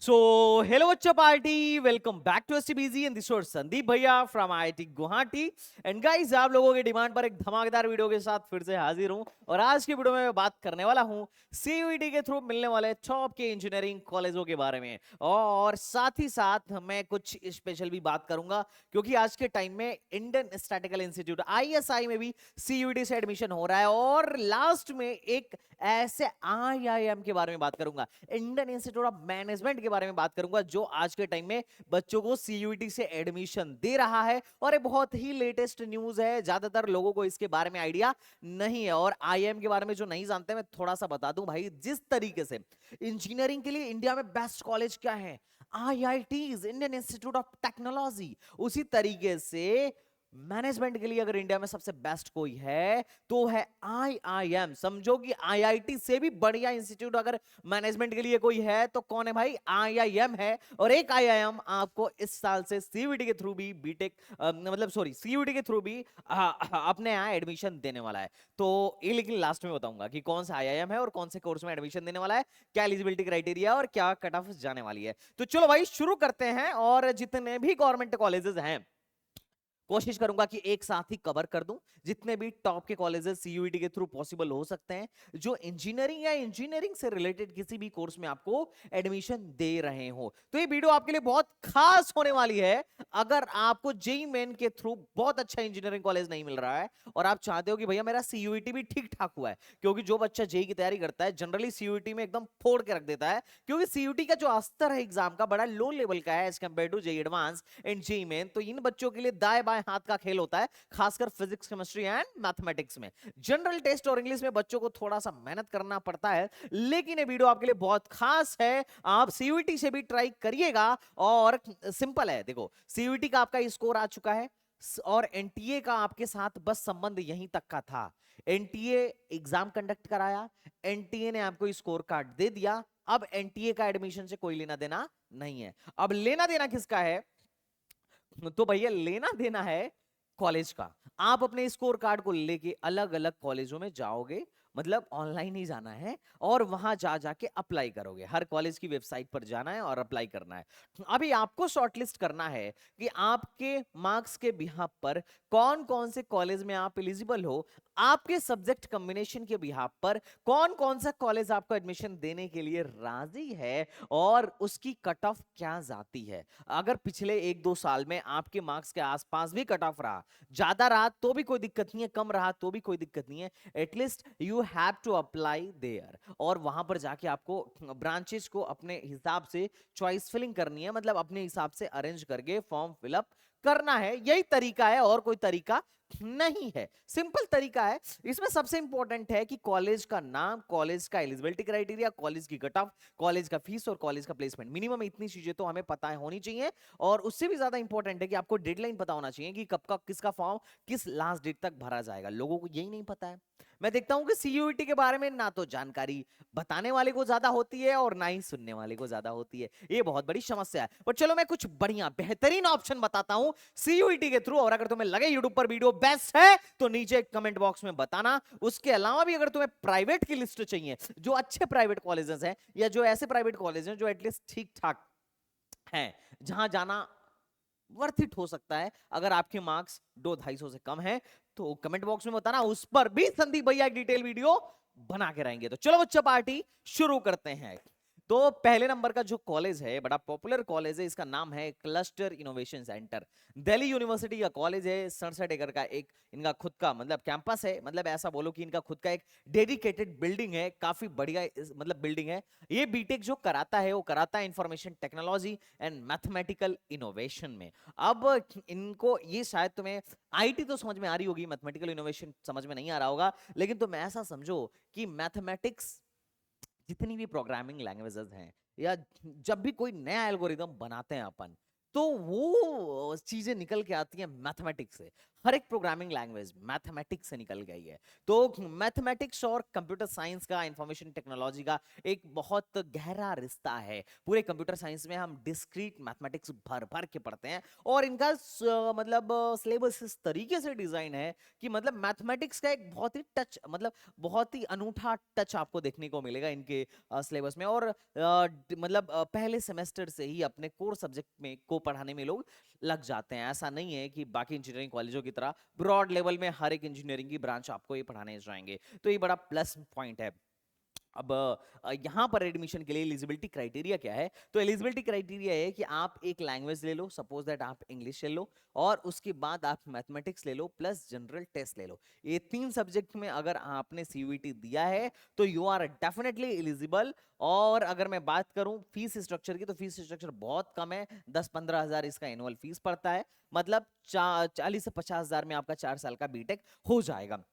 So, hello Vacha party, welcome back to STBZ and this was Sandeep भैया from IIT Guwahati and guys आप लोगों के demand पर एक धमाकेदार वीडियो के साथ फिर से हाजिर हूं और आज की वीडियो में मैं बात करने वाला हूं CUET के थ्रू मिलने वाले टॉप के इंजीनियरिंग कॉलेजों के बारे में और साथ ही साथ मैं कुछ स्पेशल भी बात करूंगा क्योंकि आज के टाइम में इंडियन स्टैटिकल इंस्टीट्यूट ISI में भी CUET से एडमिशन हो रहा है और लास्ट में एक ऐसे IIM के बारे में बात करूंगा, इंडियन इंस्टीट्यूट ऑफ मैनेजमेंट के बारे में बात करूंगा जो आज के टाइम में बच्चों को CUET से एडमिशन दे रहा है और ये बहुत ही लेटेस्ट न्यूज है। ज्यादातर लोगों को इसके बारे में आइडिया नहीं है और IIM के बारे में जो नहीं जानते मैं थोड़ा सा बता दूं भाई। जिस तरीके से इंजीनियरिंग के लिए इंडिया में बेस्ट कॉलेज क्या है, IITs Indian institute of technology, उसी तरीके से मैनेजमेंट के लिए अगर इंडिया में सबसे बेस्ट कोई है तो है IIM। समझो कि IIT से भी बढ़िया इंस्टीट्यूट अगर मैनेजमेंट के लिए कोई है तो कौन है भाई, IIM है। और एक IIM आपको इस साल से CUET के थ्रू भी बीटेक CUET के थ्रू भी अपने यहाँ एडमिशन देने वाला है। तो ये लेकिन लास्ट में बताऊंगा कि कौन सा IIM है और कौन से कोर्स में एडमिशन देने वाला है, क्या एलिजिबिलिटी क्राइटेरिया और क्या कट ऑफ जाने वाली है। तो चलो भाई शुरू करते हैं और जितने भी गवर्नमेंट कॉलेजेस हैं कोशिश करूंगा कि एक साथ ही कवर कर दूं जितने भी टॉप के कॉलेजेस CUET के थ्रू पॉसिबल हो सकते हैं जो इंजीनियरिंग या इंजीनियरिंग से रिलेटेड किसी भी कोर्स में आपको एडमिशन दे रहे हो। तो ये वीडियो आपके लिए बहुत खास होने वाली है अगर आपको JEE मेन के थ्रू बहुत अच्छा इंजीनियरिंग कॉलेज नहीं मिल रहा है और आप चाहते हो कि भैया मेरा CUET भी ठीक ठाक हुआ है, क्योंकि जो बच्चा JEE की तैयारी करता है जनरली CUET में एकदम फोड़ के रख देता है क्योंकि CUET का जो स्तर है एग्जाम का बड़ा लो लेवल का है as compare to JEE advance and JEE main. तो इन बच्चों के लिए दाएं बाएं हाथ का खेल होता है, खासकर फिजिक्स, केमिस्ट्री एंड मैथमेटिक्स में। जनरल टेस्ट और इंग्लिश में बच्चों को थोड़ा सा मेहनत करना पड़ता है, लेकिन ये वीडियो आपके लिए बहुत खास है। आप CUET से भी ट्राई करिएगा और सिंपल है। देखो CUET का आपका स्कोर आ चुका है और NTA का आपके साथ बस संबंध यहीं तक का था। NTA एग्जाम कंडक्ट कराया, NTA ने आपको स्कोर कार्ड दे दिया। अब NTA का एडमिशन से कोई लेना देना नहीं है। अब लेना देना किसका है, तो भैया लेना देना है कॉलेज का। आप अपने स्कोर कार्ड को लेके अलग अलग कॉलेजों में जाओगे, मतलब ऑनलाइन ही जाना है और वहां जा जाके अप्लाई करोगे। हर कॉलेज की वेबसाइट पर जाना है और अप्लाई करना है। अभी आपको शॉर्टलिस्ट करना है कि आपके मार्क्स के बिहाफ पर कौन कौन से कॉलेज में आप एलिजिबल हो, आपके सब्जेक्ट कॉम्बिनेशन के बिहाफ पर कौन कौन सा कॉलेज आपको एडमिशन देने के लिए राजी है और उसकी कट ऑफ क्या जाती है। अगर पिछले 1-2 साल में आपके मार्क्स के आसपास भी कट ऑफ रहा, ज्यादा रहा तो भी कोई दिक्कत नहीं है, कम रहा तो भी कोई दिक्कत नहीं है, at least you have to apply there. और वहां पर जाके आपको ब्रांचेस को अपने हिसाब से चॉइस फिलिंग करनी है, मतलब अपने हिसाब से अरेंज करके फॉर्म फिलअप करना है। यही तरीका है और कोई तरीका नहीं है, सिंपल तरीका है। इसमें सबसे इंपॉर्टेंट है कि कॉलेज का नाम, कॉलेज का एलिजिबिलिटी क्राइटेरिया, कॉलेज की कट ऑफ, कॉलेज का फीस और कॉलेज का प्लेसमेंट। मिनिमम इतनी चीजें तो हमें पता होनी चाहिए और उससे भी ज्यादा इंपॉर्टेंट है कि आपको डेडलाइन पता होना चाहिए कि कब का किसका फॉर्म किस लास्ट डेट तक भरा जाएगा। लोगों को यही नहीं पता है। मैं देखता हूं कि CUET के बारे में ना तो जानकारी बताने वाले को ज्यादा होती है और ना ही सुनने वाले को ज्यादा होती है। ये बहुत बड़ी समस्या है। पर चलो मैं कुछ बढ़िया बेहतरीन ऑप्शन बताता हूं CUET के थ्रू, और अगर तुम्हें लगे यूट्यूब पर वीडियो बेस्ट है तो नीचे कमेंट बॉक्स में बताना। उसके अलावा भी अगर तुम्हें प्राइवेट की लिस्ट चाहिए, जो अच्छे प्राइवेट कॉलेजेस हैं या जो ऐसे प्राइवेट कॉलेज हैं जो एटलीस्ट ठीक ठाक हैं, जहां जाना वर्थ इट हो सकता है, अगर आपके मार्क्स 200-250 से कम है तो कमेंट बॉक्स में बताना, उस पर भी संदीप भैया एक डिटेल वीडियो बना के रहेंगे। तो चलो बच्चा पार्टी शुरू करते हैं। तो पहले नंबर का जो कॉलेज है, बड़ा पॉपुलर कॉलेज है, इसका नाम है cluster innovation centre. Delhi university का कॉलेज है, 67 एकड़ का एक इनका खुद का मतलब कैंपस है, मतलब ऐसा बोलो कि इनका खुद का एक डेडिकेटेड बिल्डिंग है, काफी बढ़िया मतलब बिल्डिंग है। ये बीटेक जो कराता है वो कराता है information technology and mathematical innovation में। अब इनको ये शायद तुम्हें IT तो समझ में आ रही होगी, मैथमेटिकल इनोवेशन समझ में नहीं आ रहा होगा, लेकिन तुम ऐसा समझो कि मैथमेटिक्स जितनी भी प्रोग्रामिंग लैंग्वेजेस हैं या जब भी कोई नया एल्गोरिदम बनाते हैं अपन, तो वो चीजें निकल के आती हैं मैथमेटिक्स से। हर एक प्रोग्रामिंग लैंग्वेज मैथमेटिक्स से निकल गई है। तो मैथमेटिक्स और कंप्यूटर साइंस का, इंफॉर्मेशन टेक्नोलॉजी का एक बहुत गहरा रिश्ता है। पूरे कंप्यूटर साइंस में हम डिस्क्रीट मैथमेटिक्स भर भर के पढ़ते हैं, और इनका मतलब सिलेबस इस तरीके से डिजाइन है कि मतलब मैथमेटिक्स का एक बहुत ही टच, मतलब बहुत ही अनूठा टच आपको देखने को मिलेगा इनके सिलेबस में। और मतलब पहले सेमेस्टर से ही अपने कोर सब्जेक्ट में को पढ़ाने में लोग लग जाते हैं। ऐसा नहीं है कि बाकी इंजीनियरिंग कॉलेजों की तरह ब्रॉड लेवल में हर एक इंजीनियरिंग की ब्रांच आपको ये पढ़ाने जाएंगे, तो ये बड़ा प्लस पॉइंट है। अब यहाँ पर एडमिशन के लिए एलिजिबिलिटी क्राइटेरिया क्या है? तो एलिजिबिलिटी क्राइटेरिया है कि आप एक लैंग्वेज ले लो, सपोज दैट आप इंग्लिश ले लो, और उसके बाद आप मैथमेटिक्स ले लो प्लस जनरल टेस्ट ले लो। ये 3 सब्जेक्ट में अगर आपने सीयूईटी दिया है तो यू आर डेफिनेटली एलिजिबल। और अगर मैं बात करूं फीस स्ट्रक्चर की, तो फीस स्ट्रक्चर बहुत कम है, 10-15 हजार इसका एनुअल फीस पड़ता है। मतलब 40 से 50 हजार में आपका 4 साल का बीटेक हो जाएगा।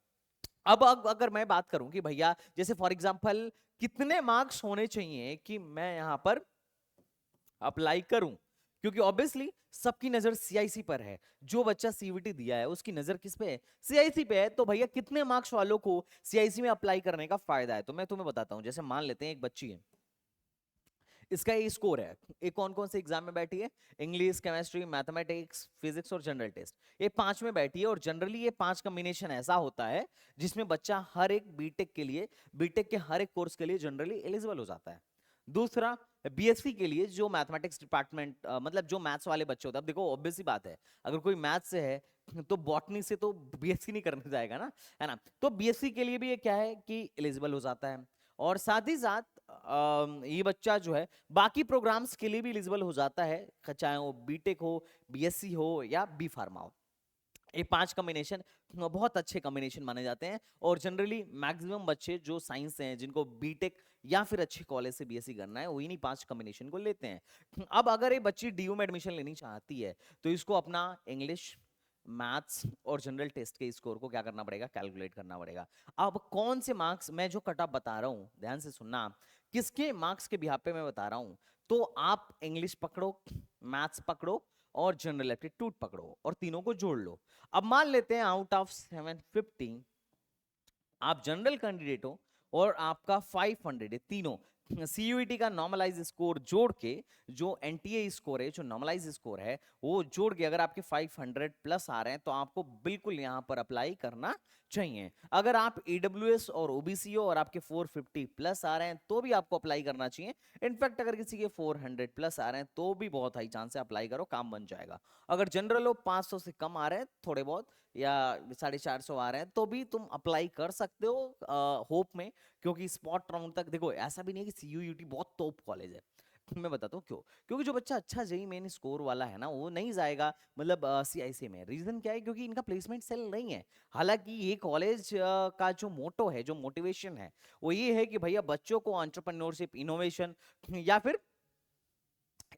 अब अगर मैं बात करूं कि भैया जैसे फॉर एग्जांपल कितने मार्क्स होने चाहिए कि मैं यहां पर अप्लाई करूं, क्योंकि ऑब्वियसली सबकी नजर सीआईसी पर है। जो बच्चा सीयूईटी दिया है उसकी नजर किस पे है? सीआईसी पे है। तो भैया कितने मार्क्स वालों को सीआईसी में अप्लाई करने का फायदा है? तो मैं तुम्हें बताता हूं। जैसे मान लेते हैं एक बच्ची है, इसका ये स्कोर है, ये कौन कौन से एग्जाम में बैठी है? इंग्लिश, केमिस्ट्री, मैथमेटिक्स, फिजिक्स और जनरल टेस्ट, ये 5 में बैठी है। और जनरली ये 5 कॉम्बिनेशन ऐसा होता है जिसमें बच्चा हर एक बीटेक के लिए, बीटेक के हर एक कोर्स के लिए जनरली एलिजिबल हो जाता है। दूसरा, बीएससी के लिए जो मैथमेटिक्स डिपार्टमेंट, मतलब जो मैथ्स वाले बच्चे होते हैं, अब देखो ऑब्वियस सी बात है, अगर कोई मैथ्स से है तो बॉटनी से तो बीएससी नहीं करने जाएगा ना, है ना? तो बीएससी के लिए भी ये क्या है कि एलिजिबल हो जाता है। और साथ ही साथ ये बच्चा जो है बाकी प्रोग्राम्स के लिए भी एलिजिबल हो जाता है, चाहे वो बीटेक हो, बीएससी हो या बी फार्मा हो। ये 5 कॉम्बिनेशन बहुत अच्छे कॉम्बिनेशन माने जाते हैं। और जनरली मैक्सिमम बच्चे जो साइंस से हैं, जिनको बीटेक या फिर अच्छे कॉलेज से बीएससी करना है, वो इन्हीं 5 कॉम्बिनेशन को लेते हैं। अब अगर ये बच्ची डीयू में एडमिशन लेनी चाहती है तो इसको अपना इंग्लिश, मैथ्स और जनरल टेस्ट के स्कोर को क्या करना पड़ेगा? कैलकुलेट करना पड़ेगा। अब कौन से मार्क्स, मैं जो कट ऑफ बता रहा हूं ध्यान से सुनना, किसके मार्क्स के बिहाफ पे मैं बता रहा हूं। तो आप इंग्लिश पकड़ो, मैथ्स पकड़ो और जनरल एप्टीट्यूड पकड़ो, और तीनों को जोड़ लो। अब मान लेते हैं आउट ऑफ 750 आप जनरल कैंडिडेट हो और आपका 500 है, तीनों सीयूईटी का नॉर्मलाइज स्कोर जोड़ के, जो एनटीए स्कोर है, जो नॉर्मलाइज स्कोर है, वो जोड़ के अगर आपके 500 प्लस आ रहे हैं तो आपको बिल्कुल यहां पर अप्लाई करना चाहिए। अगर आप ईडब्ल्यूएस और ओबीसी हो और आपके 450 प्लस आ रहे हैं तो भी आपको अप्लाई करना चाहिए। इनफैक्ट अगर किसी के 400 प्लस आ रहे हैं तो भी बहुत हाई चांस है, अप्लाई करो, काम बन जाएगा। अगर जनरल हो 500 से कम आ रहे हैं थोड़े बहुत, या 450 आ रहे हैं, तो भी तुम अप्लाई कर सकते हो होप में, क्योंकि स्पॉट राउंड तक देखो, ऐसा भी नहीं है कि सीयूईटी बहुत टॉप कॉलेज है। मैं बताता हूँ क्यों। क्योंकि जो बच्चा अच्छा जेई मेन स्कोर वाला है ना, वो नहीं जाएगा मतलब सीआईसी में। रीजन क्या है? क्योंकि इनका प्लेसमेंट सेल नहीं है। हालांकि ये कॉलेज का जो मोटो है, जो मोटिवेशन है, वो ये है कि भैया बच्चों को एंटरप्रेन्योरशिप, इनोवेशन या फिर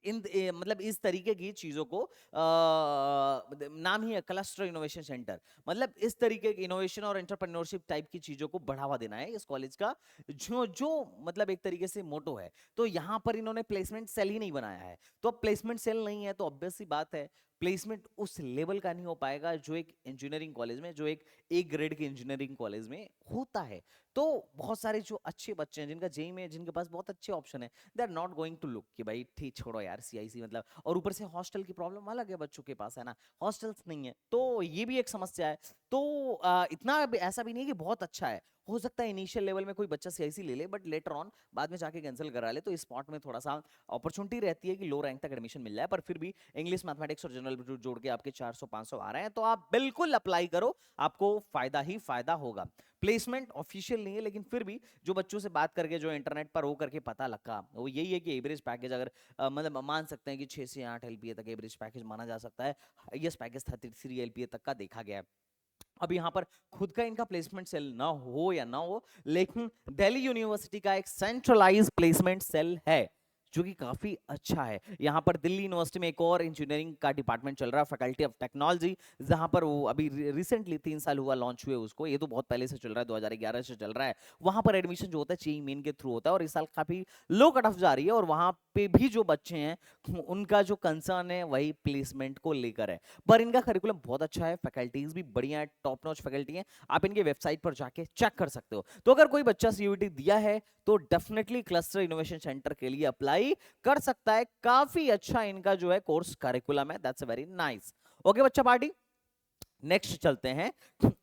मतलब इस तरीके की चीजों को नाम ही है क्लस्टर इनोवेशन सेंटर, मतलब इस तरीके की इनोवेशन और एंटरप्रेन्योरशिप टाइप की चीजों को बढ़ावा देना है इस कॉलेज का, जो जो मतलब एक तरीके से मोटो है। तो यहाँ पर इन्होंने प्लेसमेंट सेल ही नहीं बनाया है। तो अब प्लेसमेंट सेल नहीं है तो ऑब्वियस सी बात है प्लेसमेंट उस लेवल का नहीं हो पाएगा जो एक इंजीनियरिंग कॉलेज में, जो एक ए ग्रेड के इंजीनियरिंग कॉलेज में होता है। तो बहुत सारे जो अच्छे बच्चे हैं, जिनका जेई में, जिनके पास बहुत अच्छे ऑप्शन है, they are not going to look कि भाई ठीक छोड़ो यार सीआईसी, मतलब। और ऊपर से हॉस्टल की प्रॉब्लम अलग है बच्चों के पास, है ना, हॉस्टल्स नहीं है, तो ये भी एक समस्या है। तो इतना ऐसा भी नहीं है कि बहुत अच्छा है। हो सकता है इनिशियल लेवल में कोई बच्चा सीआईसी ले ले, बट लेटर ऑन बाद में जाके कैंसिल करा ले, तो स्पॉट में थोड़ा सा अपॉर्चुनिटी रहती है कि लो रैंक तक एडमिशन मिल जाए। पर फिर भी इंग्लिश, मैथमेटिक्स और जनरल जोड़ के आपके 400-500 आ रहे हैं, तो आप बिल्कुल अप्लाई करो, आपको फायदा ही फायदा होगा। प्लेसमेंट ऑफिशियल नहीं है, लेकिन फिर भी जो बच्चों से बात करके, जो इंटरनेट पर हो करके पता लगा, वो यही है कि एवरेज पैकेज अगर मतलब मान सकते हैं कि 6 से 8 एलपीए तक एवरेज पैकेज माना जा सकता है। हाईएस्ट पैकेज 33 एलपीए तक का देखा गया है। अब यहाँ पर खुद का इनका प्लेसमेंट सेल ना हो या ना हो, लेकिन दिल्ली यूनिवर्सिटी का एक सेंट्रलाइज प्लेसमेंट सेल है जो कि काफी अच्छा है। यहाँ पर दिल्ली यूनिवर्सिटी में एक और इंजीनियरिंग का डिपार्टमेंट चल रहा है, फैकल्टी ऑफ टेक्नोलॉजी, जहां पर वो अभी रिसेंटली 3 साल हुआ लॉन्च हुए उसको, ये तो बहुत पहले से चल रहा है, 2011 से चल रहा है। वहां पर एडमिशन जो होता है जेईई मेन के थ्रू होता है, और इस साल काफी लो कट ऑफ जा रही है, और वहां पे भी जो बच्चे हैं उनका जो कंसर्न है वही प्लेसमेंट को लेकर है। पर इनका करिकुलम बहुत अच्छा है, फैकल्टीज भी बढ़िया है, टॉप नॉच फैकल्टी है, आप इनके वेबसाइट पर जाके चेक कर सकते हो। तो अगर कोई बच्चा सीयूईटी दिया है तो डेफिनेटली क्लस्टर इनोवेशन सेंटर के लिए अप्लाई कर सकता है। काफी अच्छा इनका जो है कोर्स करिकुलम है, दैट्स वेरी नाइस। ओके बच्चा पार्टी, नेक्स्ट चलते हैं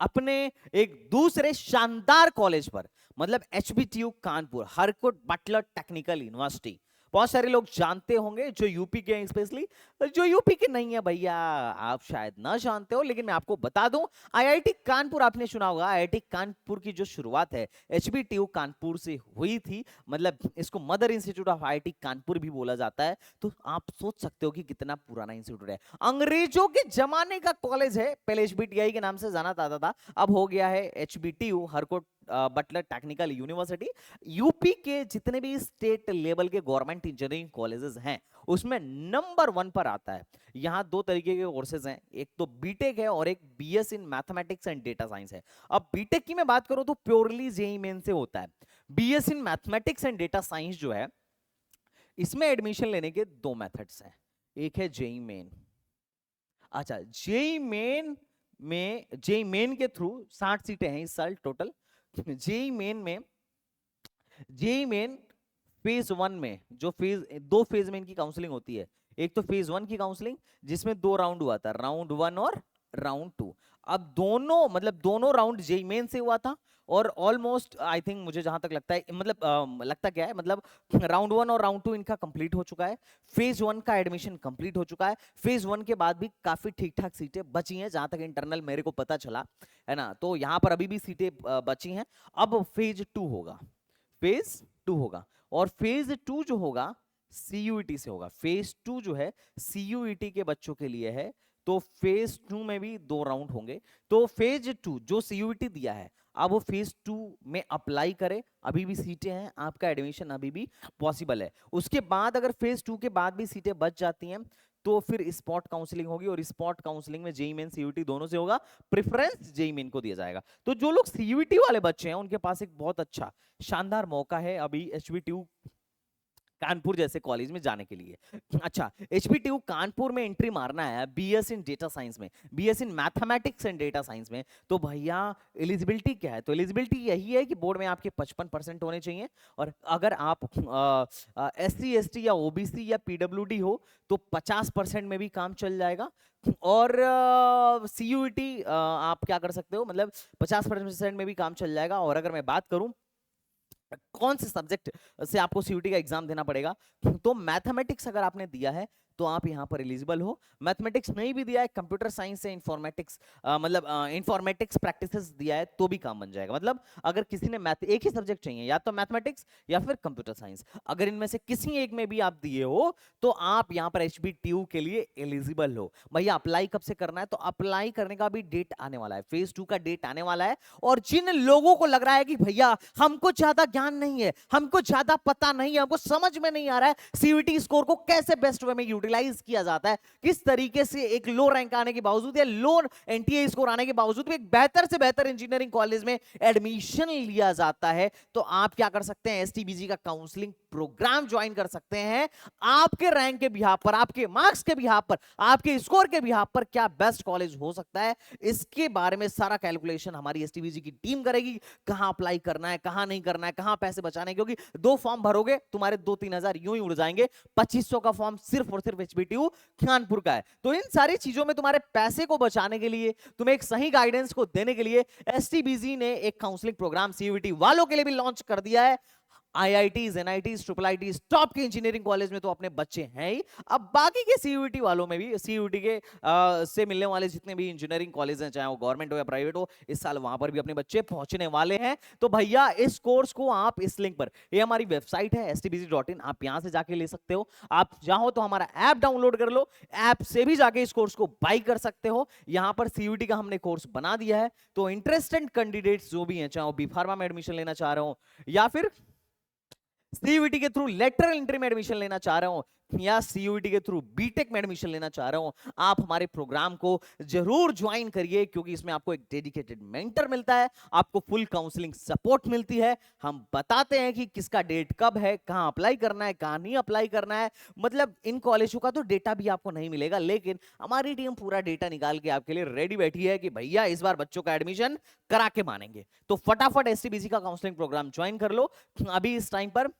अपने एक दूसरे शानदार कॉलेज पर, मतलब HBTU Kanpur, Harcourt Buttler technical university. बहुत सारे लोग जानते होंगे जो यूपी के हैं, स्पेशली जो यूपी के नहीं है भैया आप शायद ना जानते हो, लेकिन मैं आपको बता दूं आईआईटी कानपुर आपने सुना होगा। आईआईटी कानपुर की जो शुरुआत है एचबीटीयू कानपुर से हुई थी, मतलब इसको mother institute of IIT Kanpur भी बोला जाता है। तो आप सोच सकते हो कि कितना पुराना इंस्टीट्यूट है, अंग्रेजों के जमाने का कॉलेज है। पहले एचबीटीआई के नाम से जाना जाता था, अब हो गया है HBTU Harcourt Buttler technical university. UP के जितने भी स्टेट लेवल के गवर्नमेंट इंजीनियरिंग कॉलेजेस हैं उसमें नंबर 1 पर आता है। यहां दो तरीके के कोर्सेज हैं, एक तो बीटेक है और एक BS in mathematics and data science है। अब बीटेक की मैं बात करूं तो प्योरली जेईई मेन से होता है। BS in mathematics and data science जो है इसमें एडमिशन लेने के दो मेथड्स हैं, एक है जेईई मेन। अच्छा, जेईई मेन के थ्रू 60 सीटें हैं इस साल टोटल। जेईई मेन फेज 1 में जो दो फेज में इनकी काउंसलिंग होती है। एक तो फेज 1 की काउंसलिंग जिसमें 2 राउंड हुआ था, राउंड 1 और राउंड 2। अब दोनों राउंड जेईई मेन से हुआ था और ऑलमोस्ट आई थिंक मुझे जहां तक लगता है, मतलब लगता क्या है, मतलब राउंड 1 और राउंड 2 इनका कंप्लीट हो चुका है। फेज 1 का एडमिशन कंप्लीट हो चुका है। फेज 1 के बाद भी काफी ठीक ठाक सीटें बची हैं जहां तक इंटरनल मेरे को पता चला है ना, तो यहां पर अभी भी सीटें बची हैं। अब फेज 2 होगा और फेज 2 जो होगा सीयूईटी से होगा। फेज 2 जो है सीयूईटी के बच्चों के लिए है, तो फेज 2 में भी 2 राउंड होंगे। तो फेज 2 जो सीयूईटी दिया है अब वो फेज 2 में अप्लाई करे, अभी भी सीटें हैं, आपका एडमिशन अभी भी पॉसिबल है। उसके बाद अगर फेज 2 के बाद भी सीटें बच जाती हैं तो फिर स्पॉट काउंसलिंग होगी और स्पॉट काउंसलिंग में जेईई मेन सीयूईटी दोनों से होगा, प्रेफरेंस जेईई मेन को दिया जाएगा। तो जो लोग सीयूईटी वाले बच्चे हैं उनके पास एक बहुत अच्छा शानदार मौका है अभी एचबीटीयू कानपुर जैसे कॉलेज में जाने के लिए। अच्छा, एचबीटीयू कानपुर में एंट्री मारना है बीएस इन डेटा साइंस में, BS in mathematics and data science में, तो भैया एलिजिबिलिटी क्या है? तो एलिजिबिलिटी यही है कि बोर्ड में आपके 55% होने चाहिए और अगर आप एससी एसटी या ओबीसी या पीडब्ल्यूडी हो तो 50% में भी काम चल जाएगा। और सीयूईटी आप क्या कर सकते हो, मतलब 50% में भी काम चल जाएगा। और अगर मैं बात करूं कौन से सब्जेक्ट से आपको सीयूटी का एग्जाम देना पड़ेगा, तो मैथमेटिक्स अगर आपने दिया है तो आप यहां पर एलिजिबल हो। मैथमेटिक्स नहीं भी दिया है, कंप्यूटर साइंस से इंफॉर्मेटिक्स मतलब इंफॉर्मेटिक्स प्रैक्टिसेस दिया है तो भी काम बन जाएगा। मतलब अगर किसी ने मैथ एक ही सब्जेक्ट चाहिए, या तो मैथमेटिक्स या फिर कंप्यूटर साइंस, अगर इनमें से किसी एक में भी आप दिए हो तो आप यहां पर एचबीटीयू के लिए एलिजिबल हो। भैया अप्लाई कब से करना है? तो अप्लाई करने का भी डेट आने वाला है, फेज 2 का डेट आने वाला है। और जिन लोगों को लग रहा है कि भैया हमको ज्यादा ज्ञान नहीं है, हमको ज्यादा पता नहीं है, हमको समझ में नहीं आ रहा है सीयूटी स्कोर को कैसे बेस्ट वे में यूटिलाइज किया जाता है, किस तरीके से एक लो रैंक आने के बावजूद या लो एनटीए स्कोर आने के बावजूद भी एक बेहतर से बेहतर इंजीनियरिंग कॉलेज में एडमिशन लिया जाता है, तो आप क्या कर सकते हैं? एसटीबीजी का काउंसलिंग प्रोग्राम ज्वाइन कर सकते हैं। आपके रैंक के बिहाफ पर, आपके मार्क्स के बिहाफ पर, आपके स्कोर के बिहाफ पर क्या बेस्ट कॉलेज हो सकता है, इसके बारे में सारा कैलकुलेशन हमारी एसटीबीजी की टीम करेगी। कहां अप्लाई करना है, कहां नहीं करना है, कहां पैसे बचाने हैं, क्योंकि 2 फॉर्म भरोगे तुम्हारे 2-3 हजार यूं ही उड़ जाएंगे। 2500 का फॉर्म सिर्फ और सिर्फ एचबीटीयू कानपुर का है। तो इन सारी चीजों में तुम्हारे पैसे को बचाने के लिए, तुम्हें एक सही गाइडेंस को देने के लिए एसटीबीजी ने एक काउंसलिंग प्रोग्राम सीयूटी वालों के लिए भी लॉन्च कर दिया है। IITs, NITs, triple ITs, top के इंजीनियरिंग कॉलेज में तो अपने बच्चे हैं ही, अब बाकी के सीयूटी वालों में भी, सीयूटी के से मिलने वाले जितने भी इंजीनियरिंग कॉलेज हैं, चाहे वो गवर्नमेंट हो या प्राइवेट हो, इस साल वहां पर भी अपने बच्चे पहुंचने वाले हैं। तो भैया इस कोर्स को आप इस लिंक पर, ये हमारी वेबसाइट है stbz.in, आप यहां से जाके ले सकते हो। आप चाहो तो हमारा ऐप डाउनलोड कर लो, ऐप से भी जाके इस कोर्स को बाई कर सकते हो। यहां पर सीयूटी का हमने कोर्स बना दिया है, तो इंटरेस्टेड कैंडिडेट्स जो भी हैं, चाहे वो बी फार्मा में एडमिशन लेना चाह रहे हो या फिर सीयूईटी के थ्रू लेटरल एंट्री में एडमिशन लेना चाह रहे हो या सीयूईटी के थ्रू बीटेक में एडमिशन लेना चाह रहे हो, आप हमारे प्रोग्राम को जरूर ज्वाइन करिए, क्योंकि इसमें आपको एक डेडिकेटेड मेंटर मिलता है, आपको फुल काउंसलिंग सपोर्ट मिलती है, हम बताते हैं कि किसका डेट कब है, कहां अप्लाई करना है, कहां नहीं अप्लाई करना है। मतलब इन कॉलेजों का तो डेटा भी आपको नहीं मिलेगा, लेकिन हमारी टीम पूरा डेटा निकाल के आपके लिए रेडी बैठी है कि भैया इस बार बच्चों का एडमिशन करा के मानेंगे। तो फटाफट एसटीबीसी का काउंसलिंग प्रोग्राम ज्वाइन कर लो। अभी इस टाइम पर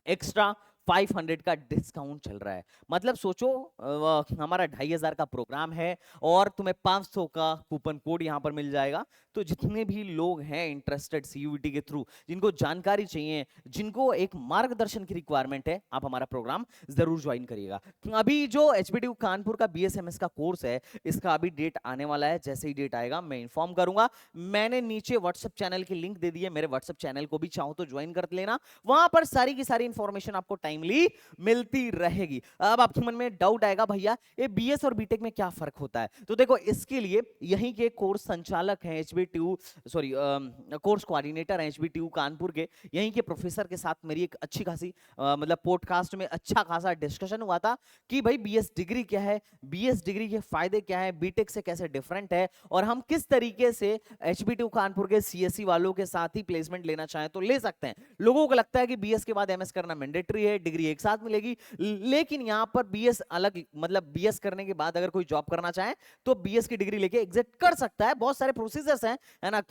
एक्स्ट्रा 500 का डिस्काउंट चल रहा है। मतलब सोचो हमारा 2500 का प्रोग्राम है और तुम्हें 500 का कूपन कोड यहां पर मिल जाएगा। तो जितने भी लोग हैं इंटरेस्टेड सीयूईटी के थ्रू, जिनको जानकारी चाहिए, जिनको एक मार्गदर्शन की रिक्वायरमेंट है, आप हमारा प्रोग्राम जरूर ज्वाइन करिएगा। अभी जो एचबीटीयू कानपुर का बीएसएमएस का कोर्स है, इसका अभी डेट आने वाला है। जैसे ही डेट आएगा मैं इंफॉर्म करूंगा। मैंने नीचे व्हाट्सएप चैनल की लिंक दे दी है, मेरे व्हाट्सएप चैनल को भी चाहो तो ज्वाइन कर लेना, वहां पर सारी की सारी इंफॉर्मेशन आपको टाइमली मिलती रहेगी। अब आपके मन में डाउट आएगा, भैया ये बीएस और बीटेक में क्या फर्क होता है? तो देखो, इसके लिए यहीं के कोर्स संचालक हैं एचबीटीयू, सॉरी कोर्स कोऑर्डिनेटर हैं एचबीटीयू कानपुर के, यहीं के प्रोफेसर के साथ मेरी एक अच्छी खासी मतलब पॉडकास्ट में अच्छा खासा डिस्कशन हुआ था कि भाई बीएस डिग्री क्या है, बीएस डिग्री के फायदे क्या है, बीटेक से कैसे डिफरेंट है, और हम किस तरीके से एचबीटीयू कानपुर के सीएससी वालों के साथ ही प्लेसमेंट लेना चाहें तो ले सकते हैं। लोगों को लगता है कि बीएस के बाद एमएस करना मैंडेटरी है, डिग्री एक साथ मिलेगी, लेकिन यहां पर बीएस अलग, मतलब बीएस करने के बाद अगर कोई जॉब करना चाहे तो बीएस की डिग्री लेके एग्जिट कर सकता है। बहुत सारे प्रोसीजर्स हैं, है ना।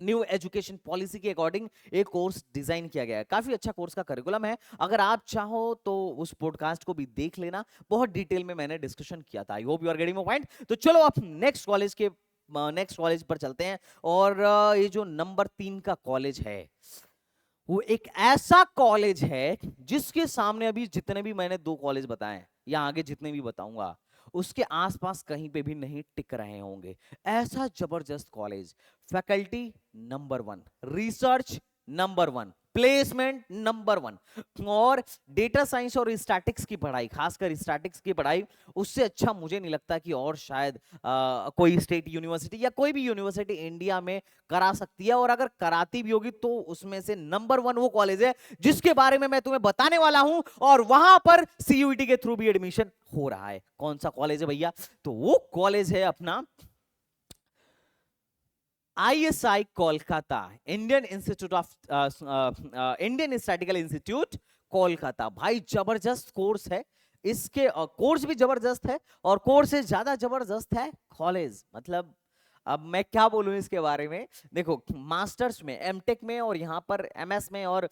न्यू एजुकेशन पॉलिसी के अकॉर्डिंग एक कोर्स डिजाइन किया गया है, काफी अच्छा कोर्स का करिकुलम है। अगर आप चाहो तो उस पॉडकास्ट को भी देख लेना, बहुत डिटेल में मैंने डिस्कशन किया था। I hope you are getting my point. तो चलो अब नेक्स्ट कॉलेज पर चलते हैं। और ये जो नंबर 3 का कॉलेज है, वो एक ऐसा कॉलेज है जिसके सामने अभी जितने भी मैंने 2 कॉलेज बताए या आगे जितने भी बताऊंगा, उसके आसपास कहीं पे भी नहीं टिक रहे होंगे। ऐसा जबरदस्त college, faculty number 1, research number 1, placement number 1, और डेटा साइंस और स्टैटिक्स की पढ़ाई, खासकर स्टैटिक्स की पढ़ाई, उससे अच्छा मुझे नहीं लगता कि और शायद कोई स्टेट यूनिवर्सिटी या कोई भी यूनिवर्सिटी इंडिया में करा सकती है। और अगर कराती भी होगी तो उसमें से नंबर 1 वो कॉलेज है जिसके बारे में मैं तुम्हें बताने वाला हूं, और वहां पर सीयूईटी के थ्रू भी एडमिशन हो रहा है। कौन सा कॉलेज है भैया? तो वो कॉलेज है अपना ISI Kolkata, Indian institute of Indian statistical institute Kolkata. भाई जबरदस्त कोर्स है, इसके कोर्स भी जबरदस्त है और कोर्स से ज्यादा जबरदस्त है कॉलेज। मतलब अब मैं क्या बोलूं इसके बारे में। देखो, मास्टर्स में, एमटेक में और यहाँ पर एमएस में और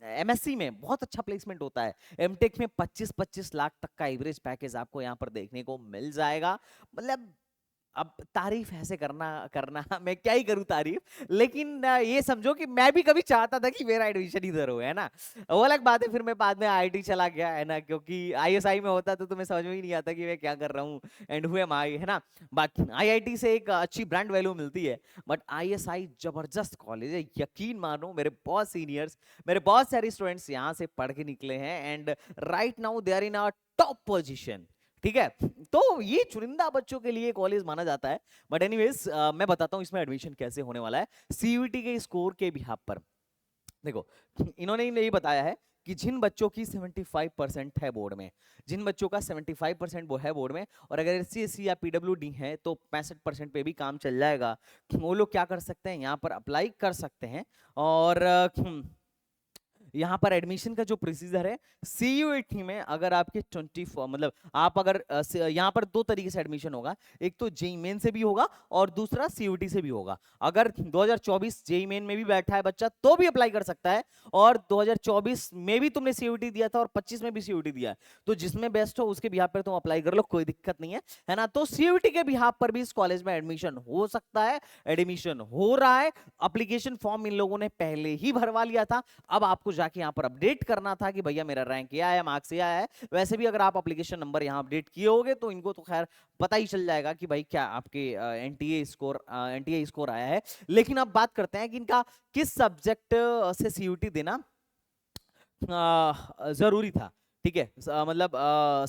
एमएससी में बहुत अच्छा प्लेसमेंट होता है। एमटेक में 25-25 लाख तक का एवरेज पैकेज आपको यहाँ पर देखने को मिल जाएगा। मतलब अब तारीफ ऐसे करना करना मैं क्या ही करूं तारीफ, लेकिन ये समझो कि मैं भी कभी चाहता था कि मेरा एडमिशन इधर हो, है ना। वो अलग बात है, फिर मैं बाद में आईआईटी चला गया, है ना, क्योंकि आईएसआई में होता तो तुम्हें समझ में ही नहीं आता कि मैं क्या कर रहा हूँ एंड हु एम आई, है ना। बाकी आईआईटी से एक अच्छी ब्रांड वैल्यू मिलती है, बट आईएसआई जबरदस्त कॉलेज है। यकीन मानो, मेरे बहुत सीनियर्स, मेरे बहुत सारे स्टूडेंट्स यहाँ से पढ़ के निकले हैं and right now they are in a top position. ठीक है, तो ये चुनिंदा बच्चों के लिए कॉलेज माना जाता है। बट एनीवेज मैं बताता हूं इसमें एडमिशन कैसे होने वाला है सीयूईटी के स्कोर के बिहाफ पर। देखो, इन्होंने ये बताया है कि जिन बच्चों की 75% है बोर्ड में, जिन बच्चों का 75% वो है बोर्ड में, और अगर एससी या पीडब्ल्यूडी है तो 65% पे भी काम चल जाएगा। वो लोग क्या कर सकते हैं, यहाँ पर अप्लाई कर सकते हैं। और यहाँ पर एडमिशन का जो प्रोसीजर है, सीयूईटी में अगर आपके 24, मतलब आप अगर यहाँ पर 2 तरीके से एडमिशन होगा, एक तो जेईई मेन से भी होगा और दूसरा सीयूईटी से भी होगा। अगर 2024 जेईई मेन में भी बैठा है बच्चा तो भी अप्लाई कर सकता है, और 2024 में भी तुमने सीयूईटी दिया था और 25 में भी सीयूईटी दिया है, तो जिसमें बेस्ट हो उसके बिहाफ पर तुम अप्लाई कर लो, कोई दिक्कत नहीं है ना। तो सीयूईटी के बिहाफ पर भी इस कॉलेज में एडमिशन हो सकता है, एडमिशन हो रहा है। एप्लीकेशन फॉर्म इन लोगों ने पहले ही भरवा लिया था, अब आपको जाके यहाँ पर अपडेट करना था कि भैया मेरा रैंक ये आया, मार्क्स ये आया है। वैसे भी अगर आप एप्लीकेशन नंबर यहाँ अपडेट किए होगे तो इनको तो खैर पता ही चल जाएगा कि भाई क्या आपके एनटीए स्कोर आया है। लेकिन अब बात करते हैं कि इनका किस सब्जेक्ट से सीयूटी देना जरूरी था। ठीक है, मतलब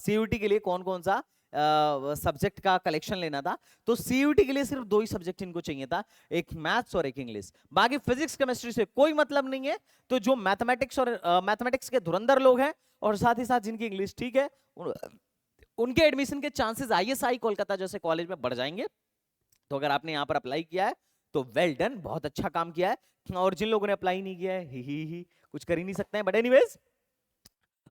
सीयूटी के लिए कौन कौन सा सब्जेक्ट का कलेक्शन लेना था, तो सीयूटी के लिए सिर्फ 2 ही सब्जेक्ट इनको चाहिए था, एक मैथ्स और एक इंग्लिश। बाकी फिजिक्स केमिस्ट्री से कोई मतलब नहीं है। तो जो मैथमेटिक्स और मैथमेटिक्स के धुरंधर लोग हैं और साथ ही साथ जिनकी इंग्लिश ठीक है, उनके एडमिशन के चांसेस आईएसआई कोलकाता जैसे कॉलेज में बढ़ जाएंगे। तो अगर आपने यहाँ पर अप्लाई किया है तो वेल डन, बहुत अच्छा काम किया है। और जिन लोगों ने अप्लाई नहीं किया है ही कुछ कर ही नहीं सकते हैं। बट एनीवेज,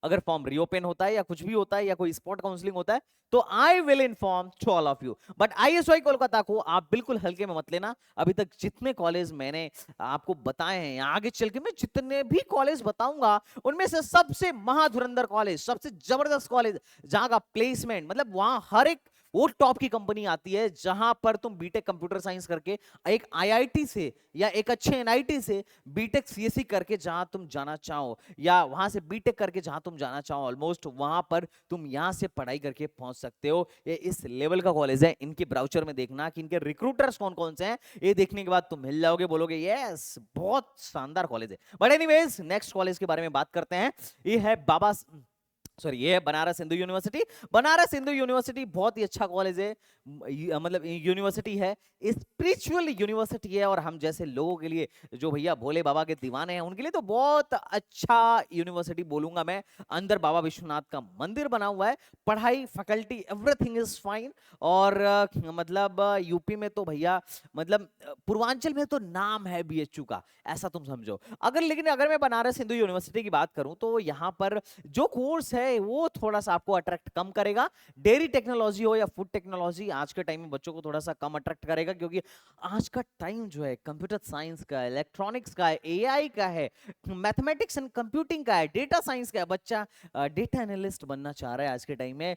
अगर फॉर्म रीओपन होता है या कुछ भी होता है या कोई स्पॉट काउंसलिंग होता है तो I will inform to all of you. But ISI Kolkata को आप बिल्कुल हल्के में मत लेना। अभी तक जितने कॉलेज मैंने आपको बताए हैं, आगे चल के मैं जितने भी कॉलेज बताऊंगा उनमें से सबसे महाधुरंधर कॉलेज, सबसे जबरदस्त कॉलेज जहां का प्लेसमेंट मतलब वहां हर एक वो टॉप की कंपनी आती है, जहां पर तुम बीटेक कंप्यूटर साइंस करके एक आईआईटी से या एक अच्छे एनआईटी से बीटेक सीएससी करके जहां तुम जाना चाहो, या वहां से बीटेक करके जहां तुम जाना चाहो, ऑलमोस्ट वहां पर तुम यहां से पढ़ाई करके पहुंच सकते हो। ये इस लेवल का कॉलेज है। इनके ब्राउचर में देखना कि इनके रिक्रूटर्स कौन कौन से हैं, ये देखने के बाद तुम मिल जाओगे, बोलोगे यस बहुत शानदार कॉलेज है। बट एनीवेज, नेक्स्ट कॉलेज के बारे में बात करते हैं। ये है ये है बनारस हिंदू यूनिवर्सिटी। बनारस हिंदू यूनिवर्सिटी बहुत ही अच्छा कॉलेज है, मतलब यूनिवर्सिटी है, स्पिरिचुअल यूनिवर्सिटी है। और हम जैसे लोगों के लिए, जो भैया भोले बाबा के दीवाने हैं, उनके लिए तो बहुत अच्छा यूनिवर्सिटी बोलूंगा मैं। अंदर बाबा विश्वनाथ का मंदिर बना हुआ है, पढ़ाई फैकल्टी एवरीथिंग इज फाइन। और मतलब यूपी में तो भैया, मतलब पूर्वांचल में तो नाम है बीएचयू का, ऐसा तुम समझो। लेकिन अगर मैं बनारस हिंदू यूनिवर्सिटी की बात करूं तो यहाँ पर जो कोर्स है वो थोड़ा सा आपको अट्रैक्ट कम करेगा। डेयरी टेक्नोलॉजी हो या फूड टेक्नोलॉजी, आज के टाइम में बच्चों को थोड़ा सा कम अट्रैक्ट करेगा, क्योंकि आज का टाइम जो है कंप्यूटर साइंस का है, इलेक्ट्रॉनिक्स का है, एआई का है, मैथमेटिक्स एंड कंप्यूटिंग का है, डेटा साइंस का है। बच्चा डेटा एनालिस्ट बनना चाह रहा है आज के टाइम में,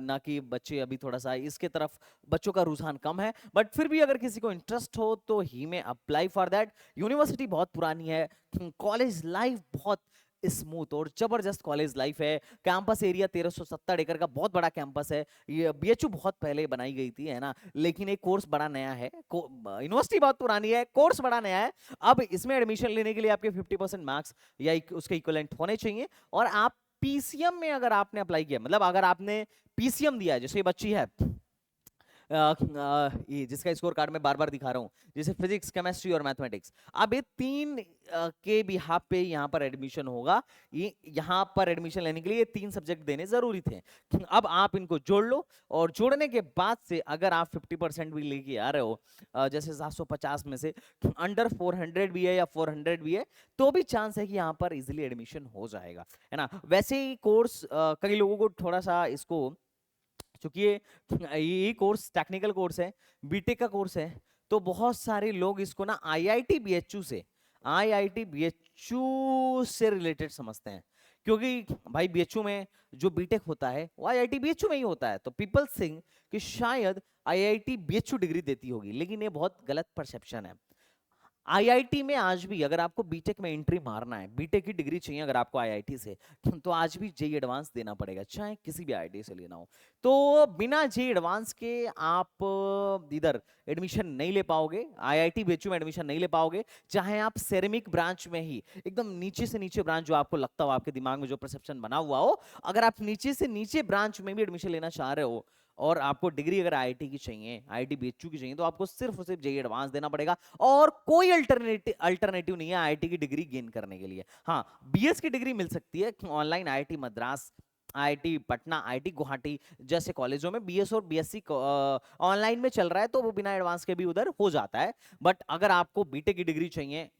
ना कि बच्चे अभी थोड़ा सा इसके तरफ बच्चों का रुझान कम है। बट फिर भी अगर किसी को इंटरेस्ट हो तो ही में अप्लाई फॉर दैट। यूनिवर्सिटी बहुत पुरानी है, कॉलेज लाइफ बहुत स्मूथ और जबरदस्त कॉलेज लाइफ है। कैंपस एरिया 1370 एकड़ का बहुत बड़ा कैंपस है। ये बीएचयू बहुत पहले बनाई गई थी, है ना, लेकिन एक कोर्स बड़ा नया है। यूनिवर्सिटी बहुत पुरानी है, कोर्स बड़ा नया है। अब इसमें एडमिशन लेने के लिए आपके 50% मार्क्स या उसके इक्विवेलेंट होने चाहिए। और आप पीसीएम में अगर आपने अप्लाई किया, मतलब अगर आपने पीसीएम दिया है, जैसे ये बच्ची है ये जिसका स्कोर कार्ड मैं बार बार दिखा रहा हूँ, जैसे फिजिक्स केमिस्ट्री और मैथमेटिक्स, अब ये 3 के बिहाफ पे यहाँ पर एडमिशन होगा। ये यहाँ पर एडमिशन लेने के लिए 3 सब्जेक्ट देने जरूरी थे। अब आप इनको जोड़ लो, और जोड़ने के बाद से अगर आप 50% भी लेके आ रहे हो, जैसे 750 में से अंडर 400 भी है या 400 भी है, तो भी चांस है कि यहाँ पर इजिली एडमिशन हो जाएगा, है ना। वैसे ही कोर्स कई लोगों को थोड़ा सा इसको, चूंकि ये कोर्स टेक्निकल कोर्स है, बीटेक का कोर्स है, तो बहुत सारे लोग इसको ना आईआईटी बीएचयू से रिलेटेड समझते हैं। क्योंकि भाई बीएचयू में जो बीटेक होता है वो आईआईटी बीएचयू में ही होता है, तो पीपल थिंक कि शायद आईआईटी बीएचयू डिग्री देती होगी, लेकिन ये बहुत गलत परसेप्शन है। आईआईटी में आज भी अगर आपको बीटेक में एंट्री मारना है, बीटेक की डिग्री चाहिए अगर आपको आईआईटी से, तो आज भी जेई एडवांस देना पड़ेगा, चाहे किसी भी आईआईटी से लेना हो। तो बिना जेई एडवांस के आप इधर एडमिशन नहीं ले पाओगे, आईआईटी बीएचयू में एडमिशन नहीं ले पाओगे। चाहे आप सेरेमिक ब्रांच में ही, एकदम नीचे से नीचे ब्रांच जो आपको लगता हो, आपके दिमाग में जो परसेप्शन बना हुआ हो, अगर आप नीचे से नीचे ब्रांच में भी एडमिशन लेना चाह रहे हो और आपको डिग्री अगर आईआईटी की चाहिए, आईआईटी बीएचयू की चाहिए, तो आपको सिर्फ और सिर्फ जेईई एडवांस देना पड़ेगा, और कोई अल्टरनेटिव नहीं है आईआईटी की डिग्री गेन करने के लिए। हाँ, बीएस की डिग्री मिल सकती है online, IIT Madras, IIT Patna, IIT Guwahati जैसे कॉलेजों में बीएस और बीएससी ऑनलाइन में चल रहा है, तो वो बिना एडवांस के भी उधर हो जाता है। बट अगर आपको बीटेक की डिग्री चाहिए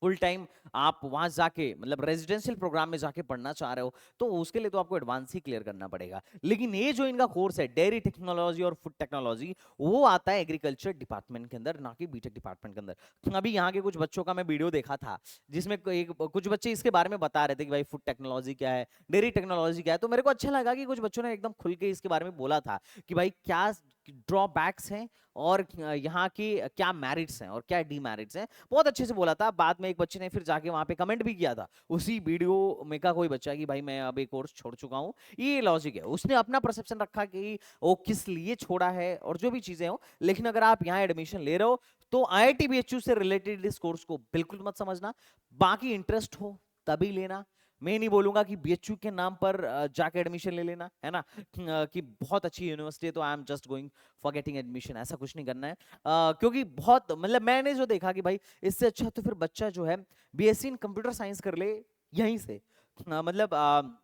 फुल टाइम, आप वहां जाके मतलब रेजिडेंशियल प्रोग्राम में जाके पढ़ना चाह रहे हो, तो उसके लिए तो आपको एडवांस ही क्लियर करना पड़ेगा। लेकिन ये जो इनका कोर्स है डेयरी टेक्नोलॉजी और फूड टेक्नोलॉजी, वो आता है एग्रीकल्चर डिपार्टमेंट के अंदर, ना कि बीटेक डिपार्टमेंट के अंदर। अभी यहाँ के कुछ बच्चों का मैं वीडियो देखा था, जिसमें कुछ बच्चे इसके बारे में बता रहे थे कि भाई फूड टेक्नोलॉजी क्या है, डेयरी टेक्नोलॉजी क्या है। तो मेरे को अच्छा लगा कि कुछ बच्चों ने एकदम खुल के इसके बारे में बोला था कि भाई क्या ड्रॉबैक्स हैं और यहाँ की क्या मेरिट्स हैं और क्या डीमेरिट्स हैं, बहुत अच्छे से बोला था। बाद में एक बच्चे ने फिर जाके वहां पे कमेंट भी किया था उसी वीडियो में का कोई बच्चा कि भाई मैं अब एक कोर्स छोड़ चुका हूँ। ये लॉजिक है, उसने अपना परसेप्शन रखा कि वो किस लिए छोड़ा है और जो भी चीजें हो। लेकिन अगर आप यहाँ एडमिशन ले रहे हो तो आईआईटी बीएचयू से रिलेटेड इस कोर्स को बिल्कुल मत समझना, बाकी इंटरेस्ट हो तभी लेना। मैं नहीं बोलूंगा कि बीएचयू के नाम पर जाके एडमिशन ले लेना है ना, कि बहुत अच्छी यूनिवर्सिटी है तो I am just going for getting admission, ऐसा कुछ नहीं करना है। क्योंकि बहुत मतलब मैंने जो देखा कि भाई इससे अच्छा तो फिर बच्चा जो है बीएससी इन कंप्यूटर साइंस कर ले यहीं से, मतलब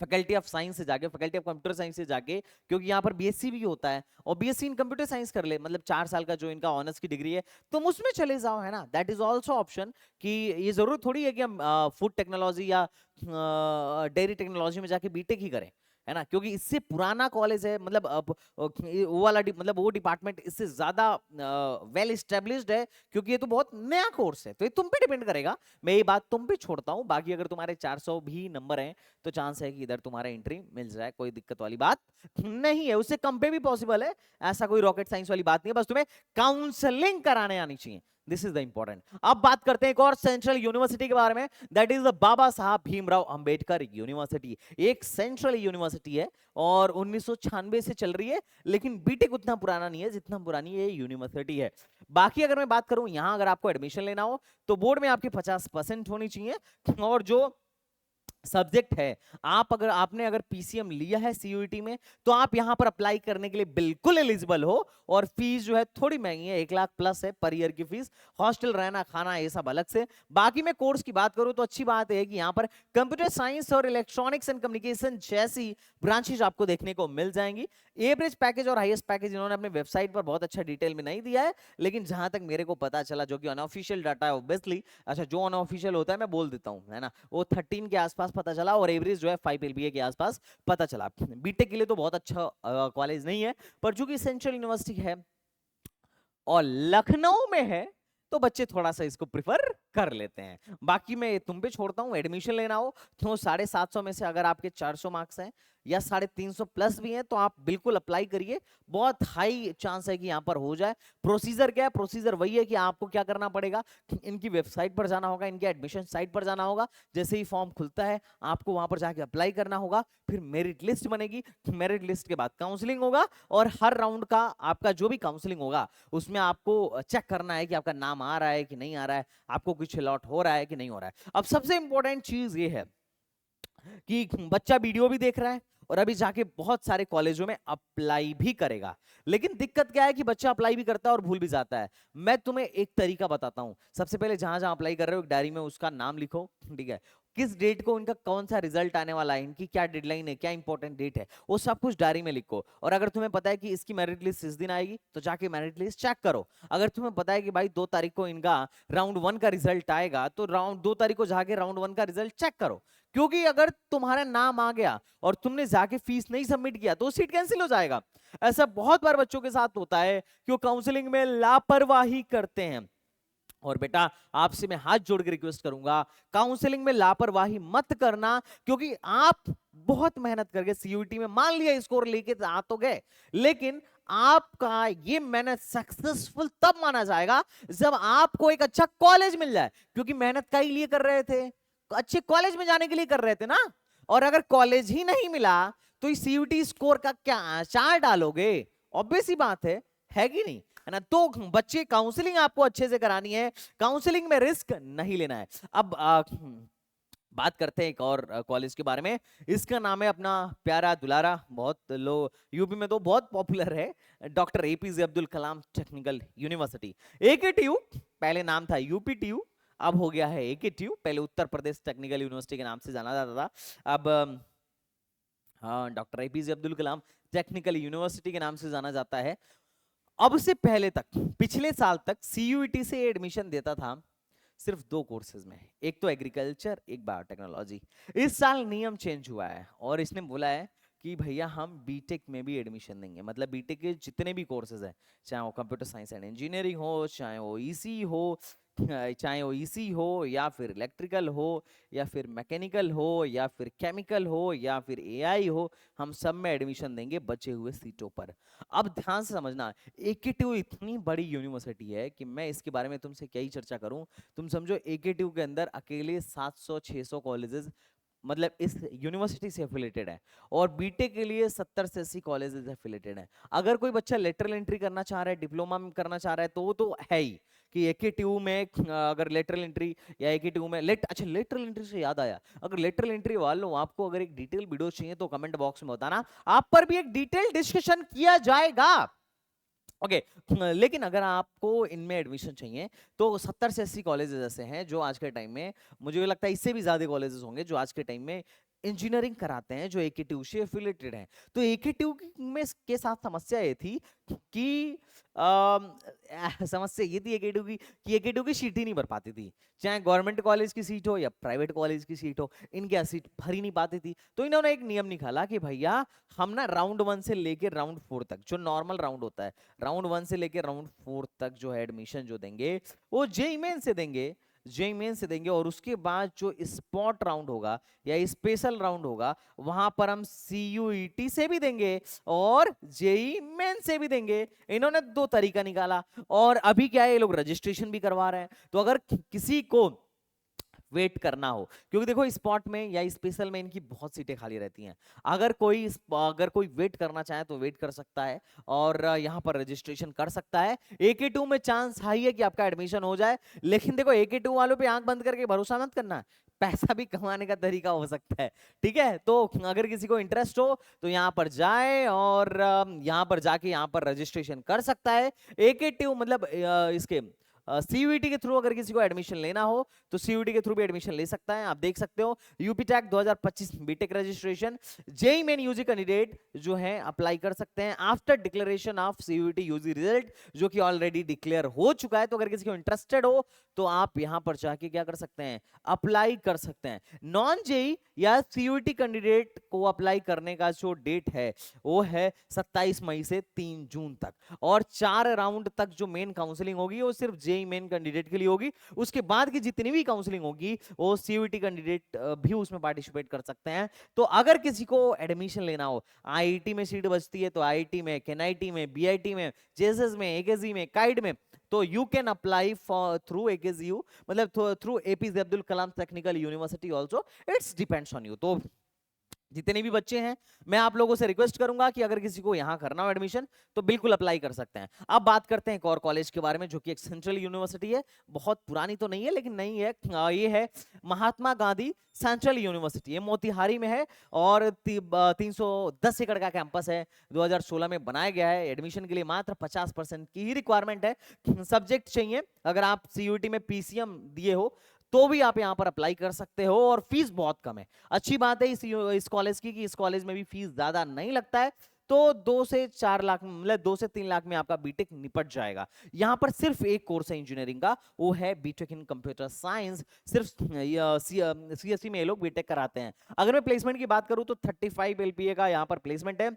फैकल्टी ऑफ साइंस से जाके, फैकल्टी ऑफ कंप्यूटर साइंस से जाके, क्योंकि यहाँ पर बीएससी भी होता है, और बीएससी इन कंप्यूटर साइंस कर ले, मतलब 4 साल का जो इनका ऑनर्स की डिग्री है, तुम उसमें चले जाओ, है ना, दैट इज ऑल्सो ऑप्शन। कि ये जरूर थोड़ी है कि हम फूड टेक्नोलॉजी या डेयरी टेक्नोलॉजी में जाके बीटेक ही करें, है ना, क्योंकि इससे पुराना कॉलेज है, मतलब वो वाला मतलब वो डिपार्टमेंट इससे ज्यादा वेल एस्टेब्लिश्ड है, क्योंकि ये तो बहुत नया कोर्स है, तो ये तुम पे डिपेंड करेगा। मैं ये बात तुम पे छोड़ता हूँ, बाकी अगर तुम्हारे 400 भी नंबर हैं तो चांस है कि इधर तुम्हारा एंट्री मिल जाए, कोई दिक्कत वाली बात नहीं है, उससे कम पे भी पॉसिबल है, ऐसा कोई रॉकेट साइंस वाली बात नहीं है, बस तुम्हें काउंसलिंग कराने आनी चाहिए, दिस इज द इंपॉर्टेंट। अब बात करते हैं एक और सेंट्रल यूनिवर्सिटी के बारे में, that is the Baba Saheb Bhimrao Ambedkar university. एक सेंट्रल यूनिवर्सिटी है और 1996 से चल रही है, लेकिन बीटेक उतना पुराना नहीं है जितना पुरानी ये यूनिवर्सिटी है। बाकी अगर मैं बात करूं, यहां अगर आपको एडमिशन लेना हो तो बोर्ड में आपकी 50% होनी चाहिए, और जो सब्जेक्ट है, आप अगर आपने अगर पीसीएम लिया है सीयूईटी में तो आप यहां पर अप्लाई करने के लिए बिल्कुल एलिजिबल हो, और फीस जो है थोड़ी महंगी है, 1 लाख प्लस है पर ईयर की फीस, हॉस्टल रहना खाना ये सब अलग से। बाकी मैं कोर्स की बात करूं तो अच्छी बात है कि यहां पर कंप्यूटर साइंस और इलेक्ट्रॉनिक्स एंड कम्युनिकेशन जैसी ब्रांचेज आपको देखने को मिल जाएंगी। एवरेज पैकेज और हाईएस्ट पैकेज इन्होंने अपने वेबसाइट पर बहुत अच्छा डिटेल में नहीं दिया है, लेकिन जहां तक मेरे को पता चला, जो कि अनऑफिशियल डाटा है ऑब्वियसली, अच्छा जो अनऑफिशियल होता है मैं बोल देता हूं, है ना, वो 13 के आसपास पता चला, और एवरेज जो है 5 एलबीए के आसपास पता चला। बीटेक के लिए तो बहुत अच्छा कॉलेज नहीं है, पर चूंकि सेंट्रल यूनिवर्सिटी है और लखनऊ में है तो बच्चे थोड़ा सा इसको प्रिफर कर लेते हैं। बाकी मैं तुम पे छोड़ता हूं, एडमिशन लेना हो तो 750 में से अगर आपके 400 मार्क्स हैं या 350 प्लस भी हैं तो आप बिल्कुल अप्लाई करिए, बहुत हाई चांस है कि यहां पर हो जाए। प्रोसीजर क्या है? प्रोसीजर वही है कि आपको क्या करना पड़ेगा, इनकी वेबसाइट पर जाना होगा, इनके एडमिशन साइट पर जाना होगा, जैसे ही फॉर्म खुलता है आपको वहां पर जाके अप्लाई करना होगा, फिर मेरिट लिस्ट बनेगी, मेरिट लिस्ट के बाद काउंसलिंग होगा, और हर राउंड का आपका जो भी काउंसलिंग होगा उसमें आपको चेक करना है कि आपका नाम आ रहा है कि नहीं आ रहा है, आपको कुछ अलॉट हो रहा है कि नहीं हो रहा है। अब सबसे इंपॉर्टेंट चीज ये है कि बच्चा वीडियो भी देख रहा है और अभी जाके बहुत सारे कॉलेजों में अप्लाई भी करेगा, लेकिन दिक्कत क्या है कि बच्चा अप्लाई भी करता है और भूल भी जाता है। मैं तुम्हें एक तरीका बताता हूं, सबसे पहले जहां जहां अप्लाई कर रहे हो एक डायरी में उसका नाम लिखो, ठीक है, किस डेट को इनका कौन सा रिजल्ट आने वाला है, इनकी क्या डेडलाइन है, क्या इंपॉर्टेंट डेट है, वो सब कुछ डायरी में लिखो। और अगर तुम्हें पता है कि इसकी मेरिट लिस्ट इस दिन आएगी तो जाके मेरिट लिस्ट चेक करो। अगर तुम्हें पता है कि भाई 2 तारीख को इनका राउंड 1 का रिजल्ट आएगा तो राउंड 2 तारीख को जाके राउंड 1 का रिजल्ट चेक करो, क्योंकि अगर तुम्हारा नाम आ गया और तुमने जाके फीस नहीं सबमिट किया तो सीट कैंसिल हो जाएगा। ऐसा बहुत बार बच्चों के साथ होता है कि वो काउंसलिंग में लापरवाही करते हैं, और बेटा आपसे मैं हाथ जोड़ के रिक्वेस्ट करूंगा, काउंसलिंग में लापरवाही मत करना, क्योंकि आप बहुत मेहनत करके सीयूईटी में मान लिया स्कोर लेके आ तो गए, लेकिन आपका ये मेहनत सक्सेसफुल तब माना जाएगा जब आपको एक अच्छा कॉलेज मिल जाए, क्योंकि मेहनत का ही लिए कर रहे थे, अच्छे कॉलेज में जाने के लिए कर रहे थे ना। और अगर कॉलेज ही नहीं मिला तो इस सीयूटी स्कोर का क्या आचार डालोगे? ऑब्वियस ही बात है कि नहीं, है ना। तो बच्चे काउंसलिंग आपको अच्छे से करानी है, काउंसलिंग में रिस्क नहीं लेना है। अब बात करते हैं एक और कॉलेज के बारे में, इसका नाम है अपना प्यारा दुलारा, बहुत लोग यूपी में तो बहुत पॉपुलर है, doctor APJ Abdul Kalam technical university, AKTU. पहले नाम था यूपीटीयू, अब हो गया है एकेटीयू, पहले उत्तर प्रदेश टेक्निकल यूनिवर्सिटी के नाम से जाना जाता था, अब हाँ doctor APJ Abdul Kalam technical university के नाम से जाना जाता है। अब से पहले तक, पिछले साल तक सीयूईटी से एडमिशन देता था सिर्फ 2 कोर्सेज में, एक तो एग्रीकल्चर, एक बायोटेक्नोलॉजी। इस साल नियम चेंज हुआ है और इसने बोला है कि भैया हम बीटेक में भी एडमिशन देंगे, मतलब बीटेक के जितने भी कोर्सेज हैं, चाहे वो कंप्यूटर साइंस एंड इंजीनियरिंग हो, चाहे वो ईसी हो, चाहे वो ईसी हो या फिर इलेक्ट्रिकल हो या फिर मैकेनिकल हो या फिर केमिकल हो या फिर एआई हो, हम सब में एडमिशन देंगे बचे हुए सीटों पर। अब ध्यान से समझना, एकेटीयू इतनी बड़ी यूनिवर्सिटी है कि मैं इसके बारे में तुमसे क्या ही चर्चा करूं। तुम समझो एकेटीयू के अंदर अकेले 700-600 कॉलेजेस मतलब इस यूनिवर्सिटी से एफिलेटेड है, और बीटेक के लिए 70 से 80 कॉलेजेस एफिलेटेड हैं। अगर कोई बच्चा लेटरल एंट्री करना चाह रहा है, डिप्लोमा में करना चाह रहा है, तो वो तो है ही कि एकेटीयू में अगर लेटरल एंट्री या एकेटीयू में अच्छा लेटरल एंट्री से याद आया, अगर लेटरल एंट्री वालों आपको अगर एक डिटेल वीडियो चाहिए तो कमेंट बॉक्स में बताना, आप पर भी एक डिटेल डिस्कशन किया जाएगा। ओके लेकिन अगर आपको इनमें एडमिशन चाहिए तो 70 से 80 कॉलेजेस ऐसे हैं जो आज के टाइम में, मुझे लगता है इससे भी ज्यादा कॉलेजेस होंगे जो आज के टाइम में इंजीनियरिंग कराते हैं जो एकेटीयू से एफिलेटेड हैं। तो एकेटीयू में के साथ समस्या ये थी कि समस्या ये थी एकेटीयू की कि एकेटीयू की सीट ही नहीं भर पाती थी, चाहे गवर्नमेंट कॉलेज की सीट हो या प्राइवेट कॉलेज की सीट हो, इनके सीट भर ही नहीं पाती थी। तो इन्होंने एक नियम निकाला कि भैया हम ना राउंड 1 से लेकर राउंड 4 तक, जो नॉर्मल राउंड होता है, राउंड 1 से लेकर राउंड 4 तक जो है एडमिशन जो देंगे वो जेईई मेन से देंगे, जेईई मेन से देंगे, और उसके बाद जो स्पॉट राउंड होगा या स्पेशल राउंड होगा वहां पर हम सीयूईटी से भी देंगे और जेईई मेन से भी देंगे। इन्होंने दो तरीका निकाला, और अभी क्या है ये लोग रजिस्ट्रेशन भी करवा रहे हैं। तो अगर किसी को वेट करना हो, क्योंकि देखो स्पॉट में या स्पेशल में इनकी बहुत सीटें खाली रहती हैं, अगर कोई वेट करना चाहे तो वेट कर सकता है और यहाँ पर रजिस्ट्रेशन कर सकता है। एके2 में चांस हाई है कि आपका एडमिशन हो जाए, लेकिन देखो एके2 वालों पे आंख बंद करके भरोसा मत करना, पैसा भी कमाने का तरीका हो सकता है, ठीक है। तो अगर किसी को इंटरेस्ट हो तो यहाँ पर जाए और यहाँ पर जाके यहाँ पर रजिस्ट्रेशन कर सकता है। एके2 मतलब इसके सीयूईटी के थ्रू अगर किसी को एडमिशन लेना हो तो सीयूईटी के थ्रू भी एडमिशन ले सकता है। आप देख सकते हो UPTAC 2025 BTech registration, JEE main UG candidate जो है अप्लाई कर सकते हैं after declaration of CUET UG result, जो कि ऑलरेडी डिक्लेयर हो चुका है। तो अगर किसी को इंटरेस्टेड हो तो आप यहां पर जाके क्या कर सकते हैं, अप्लाई कर सकते हैं। नॉन जेईई या सीयूईटी कैंडिडेट को अप्लाई करने का जो डेट है वो है 27 मई से 3 जून तक, और 4 राउंड तक जो मेन काउंसलिंग होगी वो सिर्फ जेईई मेन कैंडिडेट के लिए होगी। उसके बाद की जितनी भी काउंसलिंग होगी वो सीयूईटी कैंडिडेट भी उसमें पार्टिसिपेट कर सकते हैं। तो अगर किसी को एडमिशन लेना हो, आईआईटी में सीट बचती है तो आईआईटी में, केएनआईटी में, बीआईटी में, जेएसएस में, एकेजी में, काइड में, तो you can apply for through AKGU, मतलब through APJ Abdul Kalam technical university also, it's depends on you. तो जितने भी बच्चे हैं मैं आप लोगों से रिक्वेस्ट करूंगा कि अगर किसी को यहां करना हो एडमिशन तो बिल्कुल अप्लाई कर सकते हैं। अब बात करते हैं एक और कॉलेज के बारे में जो कि एक सेंट्रल यूनिवर्सिटी है, बहुत पुरानी तो नहीं है लेकिन नई है। ये है महात्मा गांधी सेंट्रल यूनिवर्सिटी, ये मोतिहारी में है और 310 एकड़ का कैंपस है, 2016 में बनाया गया है। एडमिशन के लिए मात्र 50% की ही रिक्वायरमेंट है। सब्जेक्ट चाहिए, अगर आप सीयूईटी में पीसीएम दिए हो तो भी आप यहां पर अप्लाई कर सकते हो, और फीस बहुत कम है। अच्छी बात है इस कॉलेज की कि इस कॉलेज में भी फीस ज्यादा नहीं लगता है। तो 2 से 4 लाख, मतलब 2 से 3 लाख में आपका बीटेक निपट जाएगा। यहां पर सिर्फ एक कोर्स है इंजीनियरिंग का, वो है बीटेक इन कंप्यूटर साइंस। सिर्फ सीएससी में ये लोग बीटेक कराते हैं। अगर मैं प्लेसमेंट की बात करूं तो 35 एलपीए का यहां पर प्लेसमेंट है,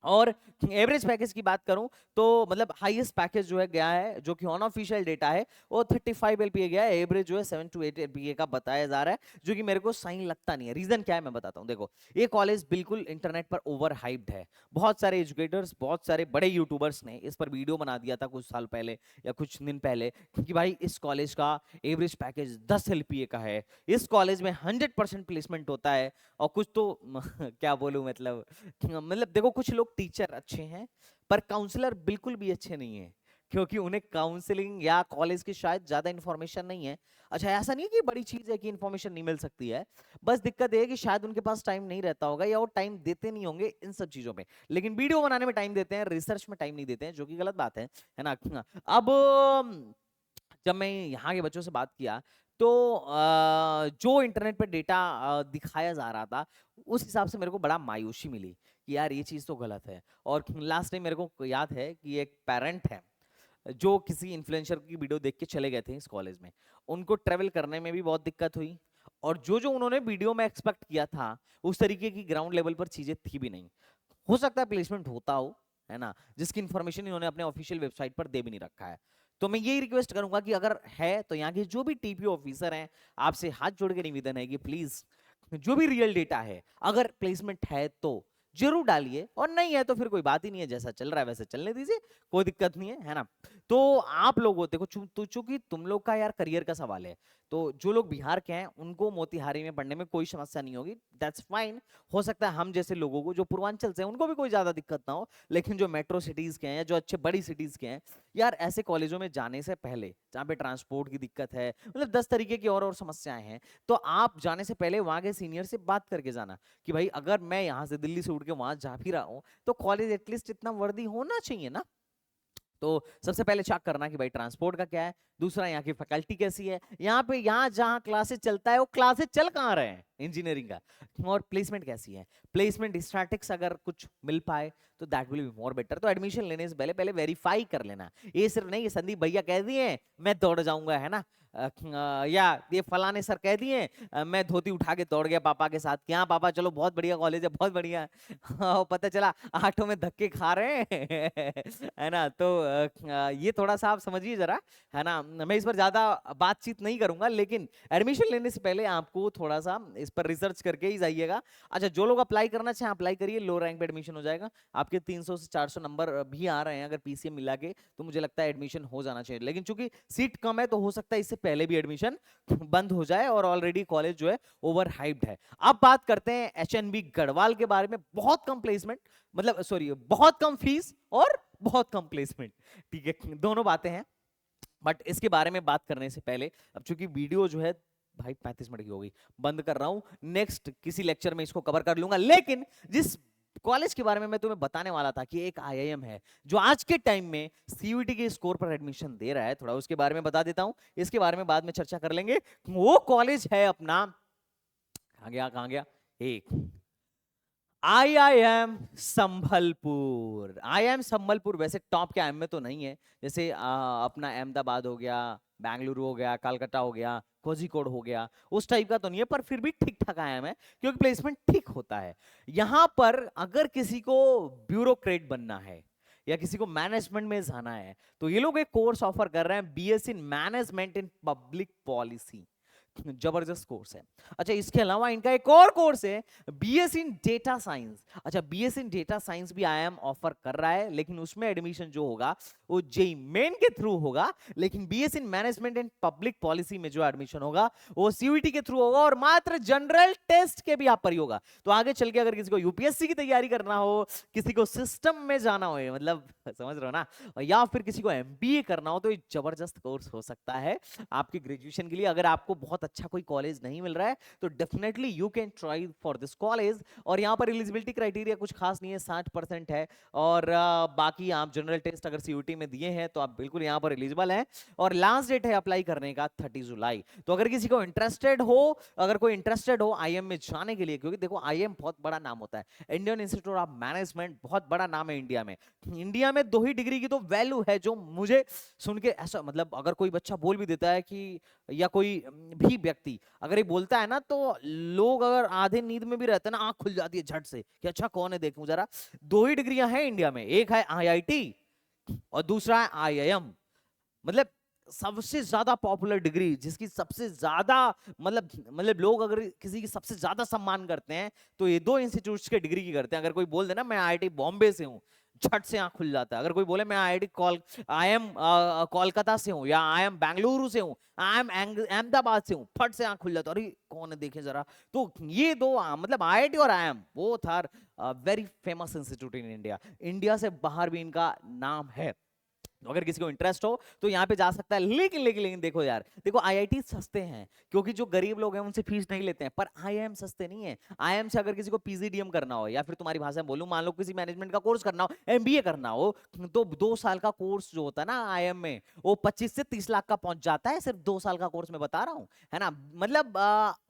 और एवरेज पैकेज की बात करूं तो मतलब हाईएस्ट पैकेज जो है गया है, जो कि अनऑफिशियल डेटा है, वो 35 एलपीए गया है। एवरेज जो है 7 to 8 एलपीए का बताया जा रहा है, जो कि मेरे को सही लगता नहीं है। रीजन क्या है मैं बताता हूं। देखो ये कॉलेज बिल्कुल इंटरनेट पर ओवर हाइप्ड है, बहुत सारे एजुकेटर्स, बहुत सारे बड़े यूट्यूबर्स ने इस पर वीडियो बना दिया था कुछ साल पहले या कुछ दिन पहले, क्योंकि भाई इस कॉलेज का एवरेज पैकेज 10 एलपीए का है, इस कॉलेज में 100% प्लेसमेंट होता है। और कुछ तो क्या बोलूं, मतलब देखो कुछ लोग टीचर अच्छे हैं पर काउंसलर बिल्कुल भी अच्छे नहीं है, क्योंकि उन्हें काउंसलिंग या कॉलेज की शायद ज्यादा इंफॉर्मेशन नहीं है। अच्छा ऐसा नहीं है कि बड़ी चीज है कि इंफॉर्मेशन नहीं मिल सकती है, बस दिक्कत है कि शायद उनके पास टाइम नहीं रहता होगा या वो टाइम देते नहीं होंगे इन सब चीजों पे। लेकिन वीडियो बनाने में टाइम देते हैं, रिसर्च में टाइम नहीं देते हैं, जो कि गलत बात है ना। अब जब मैं यहाँ के बच्चों से बात किया तो जो इंटरनेट पे डेटा दिखाया जा रहा था उस हिसाब से मेरे को बड़ा मायूसी मिली कि यार ये चीज़ तो गलत है। और लास्ट टाइम मेरे को याद है कि एक पेरेंट है जो किसी इन्फ्लुएंसर की वीडियो देख के चले गए थे इस कॉलेज में, उनको ट्रेवल करने में भी बहुत दिक्कत हुई, और जो जो उन्होंने वीडियो में एक्सपेक्ट किया था उस तरीके की ग्राउंड लेवल पर चीजें थी भी नहीं। हो सकता है प्लेसमेंट होता हो, है ना, जिसकी इन्फॉर्मेशन इन्होंने अपने ऑफिशियल वेबसाइट पर दे भी नहीं रखा है। तो मैं यही रिक्वेस्ट करूंगा कि अगर है तो यहाँ के जो भी टीपी ऑफिसर हैं, आपसे हाथ जोड़ के निवेदन है कि प्लीज जो भी रियल डेटा है, अगर प्लेसमेंट है तो जरूर डालिए, और नहीं है तो फिर कोई बात ही नहीं है, जैसा चल रहा है वैसे चलने दीजिए, कोई दिक्कत नहीं है ना। तो आप लोगों देखो चूंकि तुम लोग का यार करियर का सवाल है, तो जो लोग बिहार के हैं उनको मोतिहारी में पढ़ने में कोई समस्या नहीं होगी, दैट्स फाइन। हो सकता है हम जैसे लोगों को जो पूर्वांचल से हैं उनको भी कोई ज्यादा दिक्कत ना हो, लेकिन जो मेट्रो सिटीज के हैं या जो अच्छे बड़ी सिटीज के हैं, यार ऐसे कॉलेजों में जाने से पहले जहाँ पे ट्रांसपोर्ट की दिक्कत है, मतलब 10 तरीके की और समस्याएं हैं, तो आप जाने से पहले वहां के सीनियर से बात करके जाना कि भाई अगर मैं यहाँ से दिल्ली से उठ के वहां जा भी रहा हूँ तो कॉलेज एटलीस्ट इतना वर्दी होना चाहिए ना। तो सबसे पहले चेक करना कि भाई ट्रांसपोर्ट का क्या है, दूसरा यहाँ की फैकल्टी कैसी है, यहाँ पे यहाँ जहाँ क्लासेस चलता है वो क्लासेस चल कहाँ रहे हैं इंजीनियरिंग का, और प्लेसमेंट कैसी है, प्लेसमेंट स्टैटिक्स अगर कुछ मिल पाए तो that will be more better. तो एडमिशन लेने से पहले पहले वेरीफाई कर लेना, ये सिर्फ नहीं संदीप भैया कह दिए मैं दौड़ जाऊंगा है ना, या ये फलाने सर कह दिए मैं धोती उठा के दौड़ गया पापा के साथ, क्या पापा चलो बहुत बढ़िया कॉलेज है बहुत बढ़िया, पता चला आठों में धक्के खा रहे हैं है ना। तो ये थोड़ा सा आप समझिए जरा, है ना। मैं इस पर ज्यादा बातचीत नहीं करूंगा, लेकिन एडमिशन लेने से पहले आपको थोड़ा सा इस पर रिसर्च करके ही जाइएगा। अच्छा, जो लोग अप्लाई करना चाहें अप्लाई करिए, लो रैंक पे एडमिशन हो जाएगा, आपके 300 से 400 नंबर भी आ रहे हैं अगर पीसीएम मिला के, तो मुझे लगता है एडमिशन हो जाना चाहिए। लेकिन चूंकि सीट कम है तो हो सकता है इससे पहले भी एडमिशन बंद हो जाए, और ऑलरेडी कॉलेज जो है ओवर हाइप्ड है। अब बात करते हैं एचएनबी गढ़वाल के बारे में। बहुत कम प्लेसमेंट, मतलब सॉरी बहुत कम फीस और बहुत कम प्लेसमेंट, ठीक है, दोनों बातें हैं। बट इसके बारे में बात करने से पहले, अब चूंकि वीडियो जो है भाई 35 मिनट की हो गई, बंद कर रहा हूं, नेक्स्ट किसी लेक्चर में इसको कवर कर लूंगा। लेकिन जिस कॉलेज के बारे में मैं तुम्हें बताने वाला था कि एक आईआईएम है जो आज के टाइम में सीयूईटी के स्कोर पर एडमिशन दे रहा है, थोड़ा उसके बारे में बता देता हूं, इसके बारे में बाद में चर्चा कर लेंगे। वो कॉलेज है अपना, कहां गया एक, आईआईएम संभलपुर। आईआईएम संभलपुर वैसे टॉप के आईएम में तो नहीं है, जैसे अपना अहमदाबाद हो गया, बेंगलुरु हो गया, कलकत्ता हो गया, कोझिकोड हो गया, उस टाइप का तो नहीं है, पर फिर भी ठीक ठाक आईआईएम है क्योंकि प्लेसमेंट ठीक होता है। यहां पर अगर किसी को ब्यूरोक्रेट बनना है या किसी को मैनेजमेंट में जाना है तो ये लोग एक कोर्स ऑफर कर रहे हैं, BSc in management in public policy. जबरदस्त कोर्स है। अच्छा, इसके अलावा इनका एक और कोर्स है बीएस इन डेटा साइंस। अच्छा, बीएस इन डेटा साइंस भी आईआईएम ऑफर कर रहा है, लेकिन उसमें एडमिशन जो होगा वो जेई मेन के थ्रू होगा, लेकिन BS in management and public policy में जो एडमिशन होगा वो सीयूईटी के थ्रू होगा, और मात्र जनरल टेस्ट के भी आप पर ही होगा। तो आगे चल के अगर किसी को यूपीएससी की तैयारी करना हो, किसी को सिस्टम में जाना हो, मतलब समझ रहे हो ना, या फिर किसी को एमबीए करना हो, तो ये जबरदस्त कोर्स हो सकता है आपकी ग्रेजुएशन के लिए। अगर आपको बहुत अच्छा कोई कॉलेज नहीं मिल रहा है तो definitely you can try for this college. और यहाँ पर एलिजिबिलिटी क्राइटेरिया कुछ खास नहीं है, 60% है, और बाकी आप जनरल टेस्ट अगर सीयूटी में दिए हैं तो आप बिल्कुल यहाँ पर एलिजिबल हैं। और लास्ट डेट है अप्लाई करने का 30 जुलाई। तो अगर किसी को इंटरेस्टेड हो, अगर कोई इंटरेस्टेड हो आईएम में जाने के लिए, क्योंकि देखो आईएम बहुत बड़ा नाम होता है, इंडियन इंस्टीट्यूट ऑफ मैनेजमेंट बहुत बड़ा नाम है इंडिया में। इंडिया में 2 ही डिग्री की तो वैल्यू है, जो मुझे सुन के ऐसा, मतलब अगर कोई बच्चा बोल भी देता है कि, या कोई भी व्यक्ति अगर ये बोलता है ना, तो लोग अगर आधे नींद में भी रहते हैं ना, आंख खुल जाती है झट से कि अच्छा कौन है देखूं जरा। 2 ही डिग्रियां हैं इंडिया में, एक है आईआईटी और दूसरा है आईआईएम। मतलब सबसे ज्यादा पॉपुलर डिग्री, जिसकी सबसे ज्यादा मतलब लोग अगर किसी की सबसे ज्यादा सम्मान करते हैं तो ये 2 इंस्टीट्यूट्स के डिग्री की करते हैं। अगर कोई बोल दे ना मैं आईआईटी बॉम्बे से हूं, झट से आंख खुल जाता है। अगर कोई बोले मैं आई एम कोलकाता से हूँ, या आई एम बेंगलुरु से हूँ, आई एम अहमदाबाद से हूँ, फट से आंख खुल जाता है, अरे कौन है देखे जरा। तो ये 2 मतलब आईआईटी और IIM both are very famous institute in India, India से बाहर भी इनका नाम है। अगर किसी को इंटरेस्ट हो तो यहाँ पे जा सकता है। लेकिन देखो यार, देखो आईआईटी सस्ते हैं क्योंकि जो गरीब लोग हैं उनसे फीस नहीं लेते हैं, पर आईआईएम सस्ते नहीं है। आईआईएम से अगर किसी को पीजीडीएम करना हो, या फिर तुम्हारी भाषा में बोलूं, मान लो किसी मैनेजमेंट का कोर्स करना हो, एमबीए करना हो, तो 2 साल का कोर्स जो होता है ना आईआईएम में, वो 25 से 30 लाख का पहुंच जाता है, सिर्फ 2 साल का कोर्स मैं बता रहा हूँ, है ना। मतलब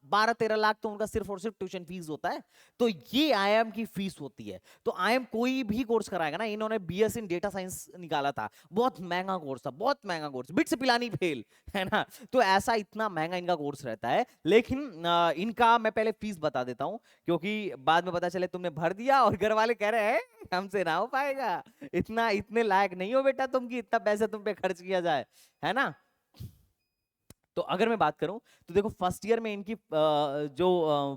12-13 लाख तो उनका सिर्फ और सिर्फ ट्यूशन फीस होता है। तो ये आईआईएम की फीस होती है। तो आईआईएम कोई भी कोर्स कराएगा ना, इन्होंने बीएस इन डेटा साइंस निकाला था, बहुत महंगा कोर्स था, बहुत महंगा कोर्स, बिट से पिलानी फेल, है ना। तो ऐसा इतना महंगा इनका कोर्स रहता है। लेकिन इनका मैं पहले फीस बता देता हूं, क्योंकि बाद में पता चले तुमने भर दिया और घर वाले कह रहे हैं हमसे ना हो पाएगा, इतने लायक नहीं हो बेटा तुम कि इतना पैसा तुम पे खर्च किया जाए, है ना। तो अगर मैं बात करूं तो देखो फर्स्ट ईयर में इनकी जो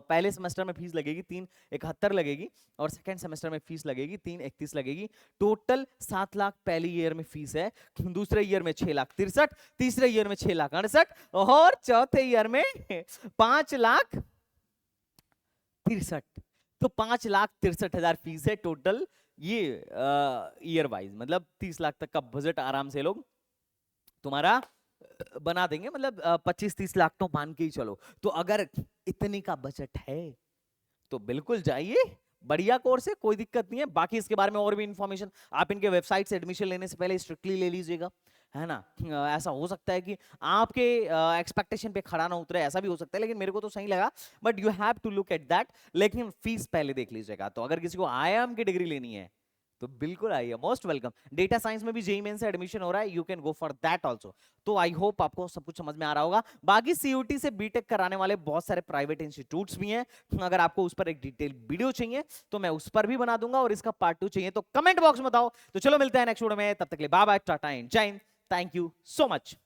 पहले सेमेस्टर में फीस लगेगी 371 लगेगी, और सेकंड सेमेस्टर में फीस लगेगी 331 लगेगी। टोटल 7 लाख पहले ईयर में फीस है, दूसरे ईयर में 6,63,000, तीसरे ईयर में 6,68,000, और चौथे ईयर में 5,63,000। तो 5,63,000 फीस है टोटल, ये ईयर वाइज, मतलब 30 लाख तक का बजट आराम से लोग तुम्हारा बना देंगे, मतलब 25-30 लाख तो मान के ही चलो। तो अगर इतने का बजट है तो बिल्कुल जाइए, बढ़िया कोर्स है, कोई दिक्कत नहीं है। बाकी इसके बारे में और भी इंफॉर्मेशन आप इनके वेबसाइट से एडमिशन लेने से पहले स्ट्रिक्टली ले लीजिएगा, है ना। ऐसा हो सकता है कि आपके एक्सपेक्टेशन पे खड़ा ना उतरे, ऐसा भी हो सकता है, लेकिन मेरे को तो सही लगा, but you have to look at that. लेकिन फीस पहले देख लीजिएगा। तो अगर किसी को आईआईएम की डिग्री लेनी है तो बिल्कुल आइए, मोस्ट वेलकम। डेटा साइंस में भी जेईई मेन से एडमिशन हो रहा है, you can go for that also. तो आई होप आपको सब कुछ समझ में आ रहा होगा। बाकी सीयूटी से बीटेक कराने वाले बहुत सारे प्राइवेट इंस्टीट्यूट्स भी हैं, अगर आपको उस पर एक डिटेल वीडियो चाहिए तो मैं उस पर भी बना दूंगा, और इसका पार्ट 2 चाहिए तो कमेंट बॉक्स में बताओ। तो चलो मिलते हैं नेक्स्ट वीडियो में, तब तक के लिए बाय बाय, टाटा एंड जय Hind, thank you so much.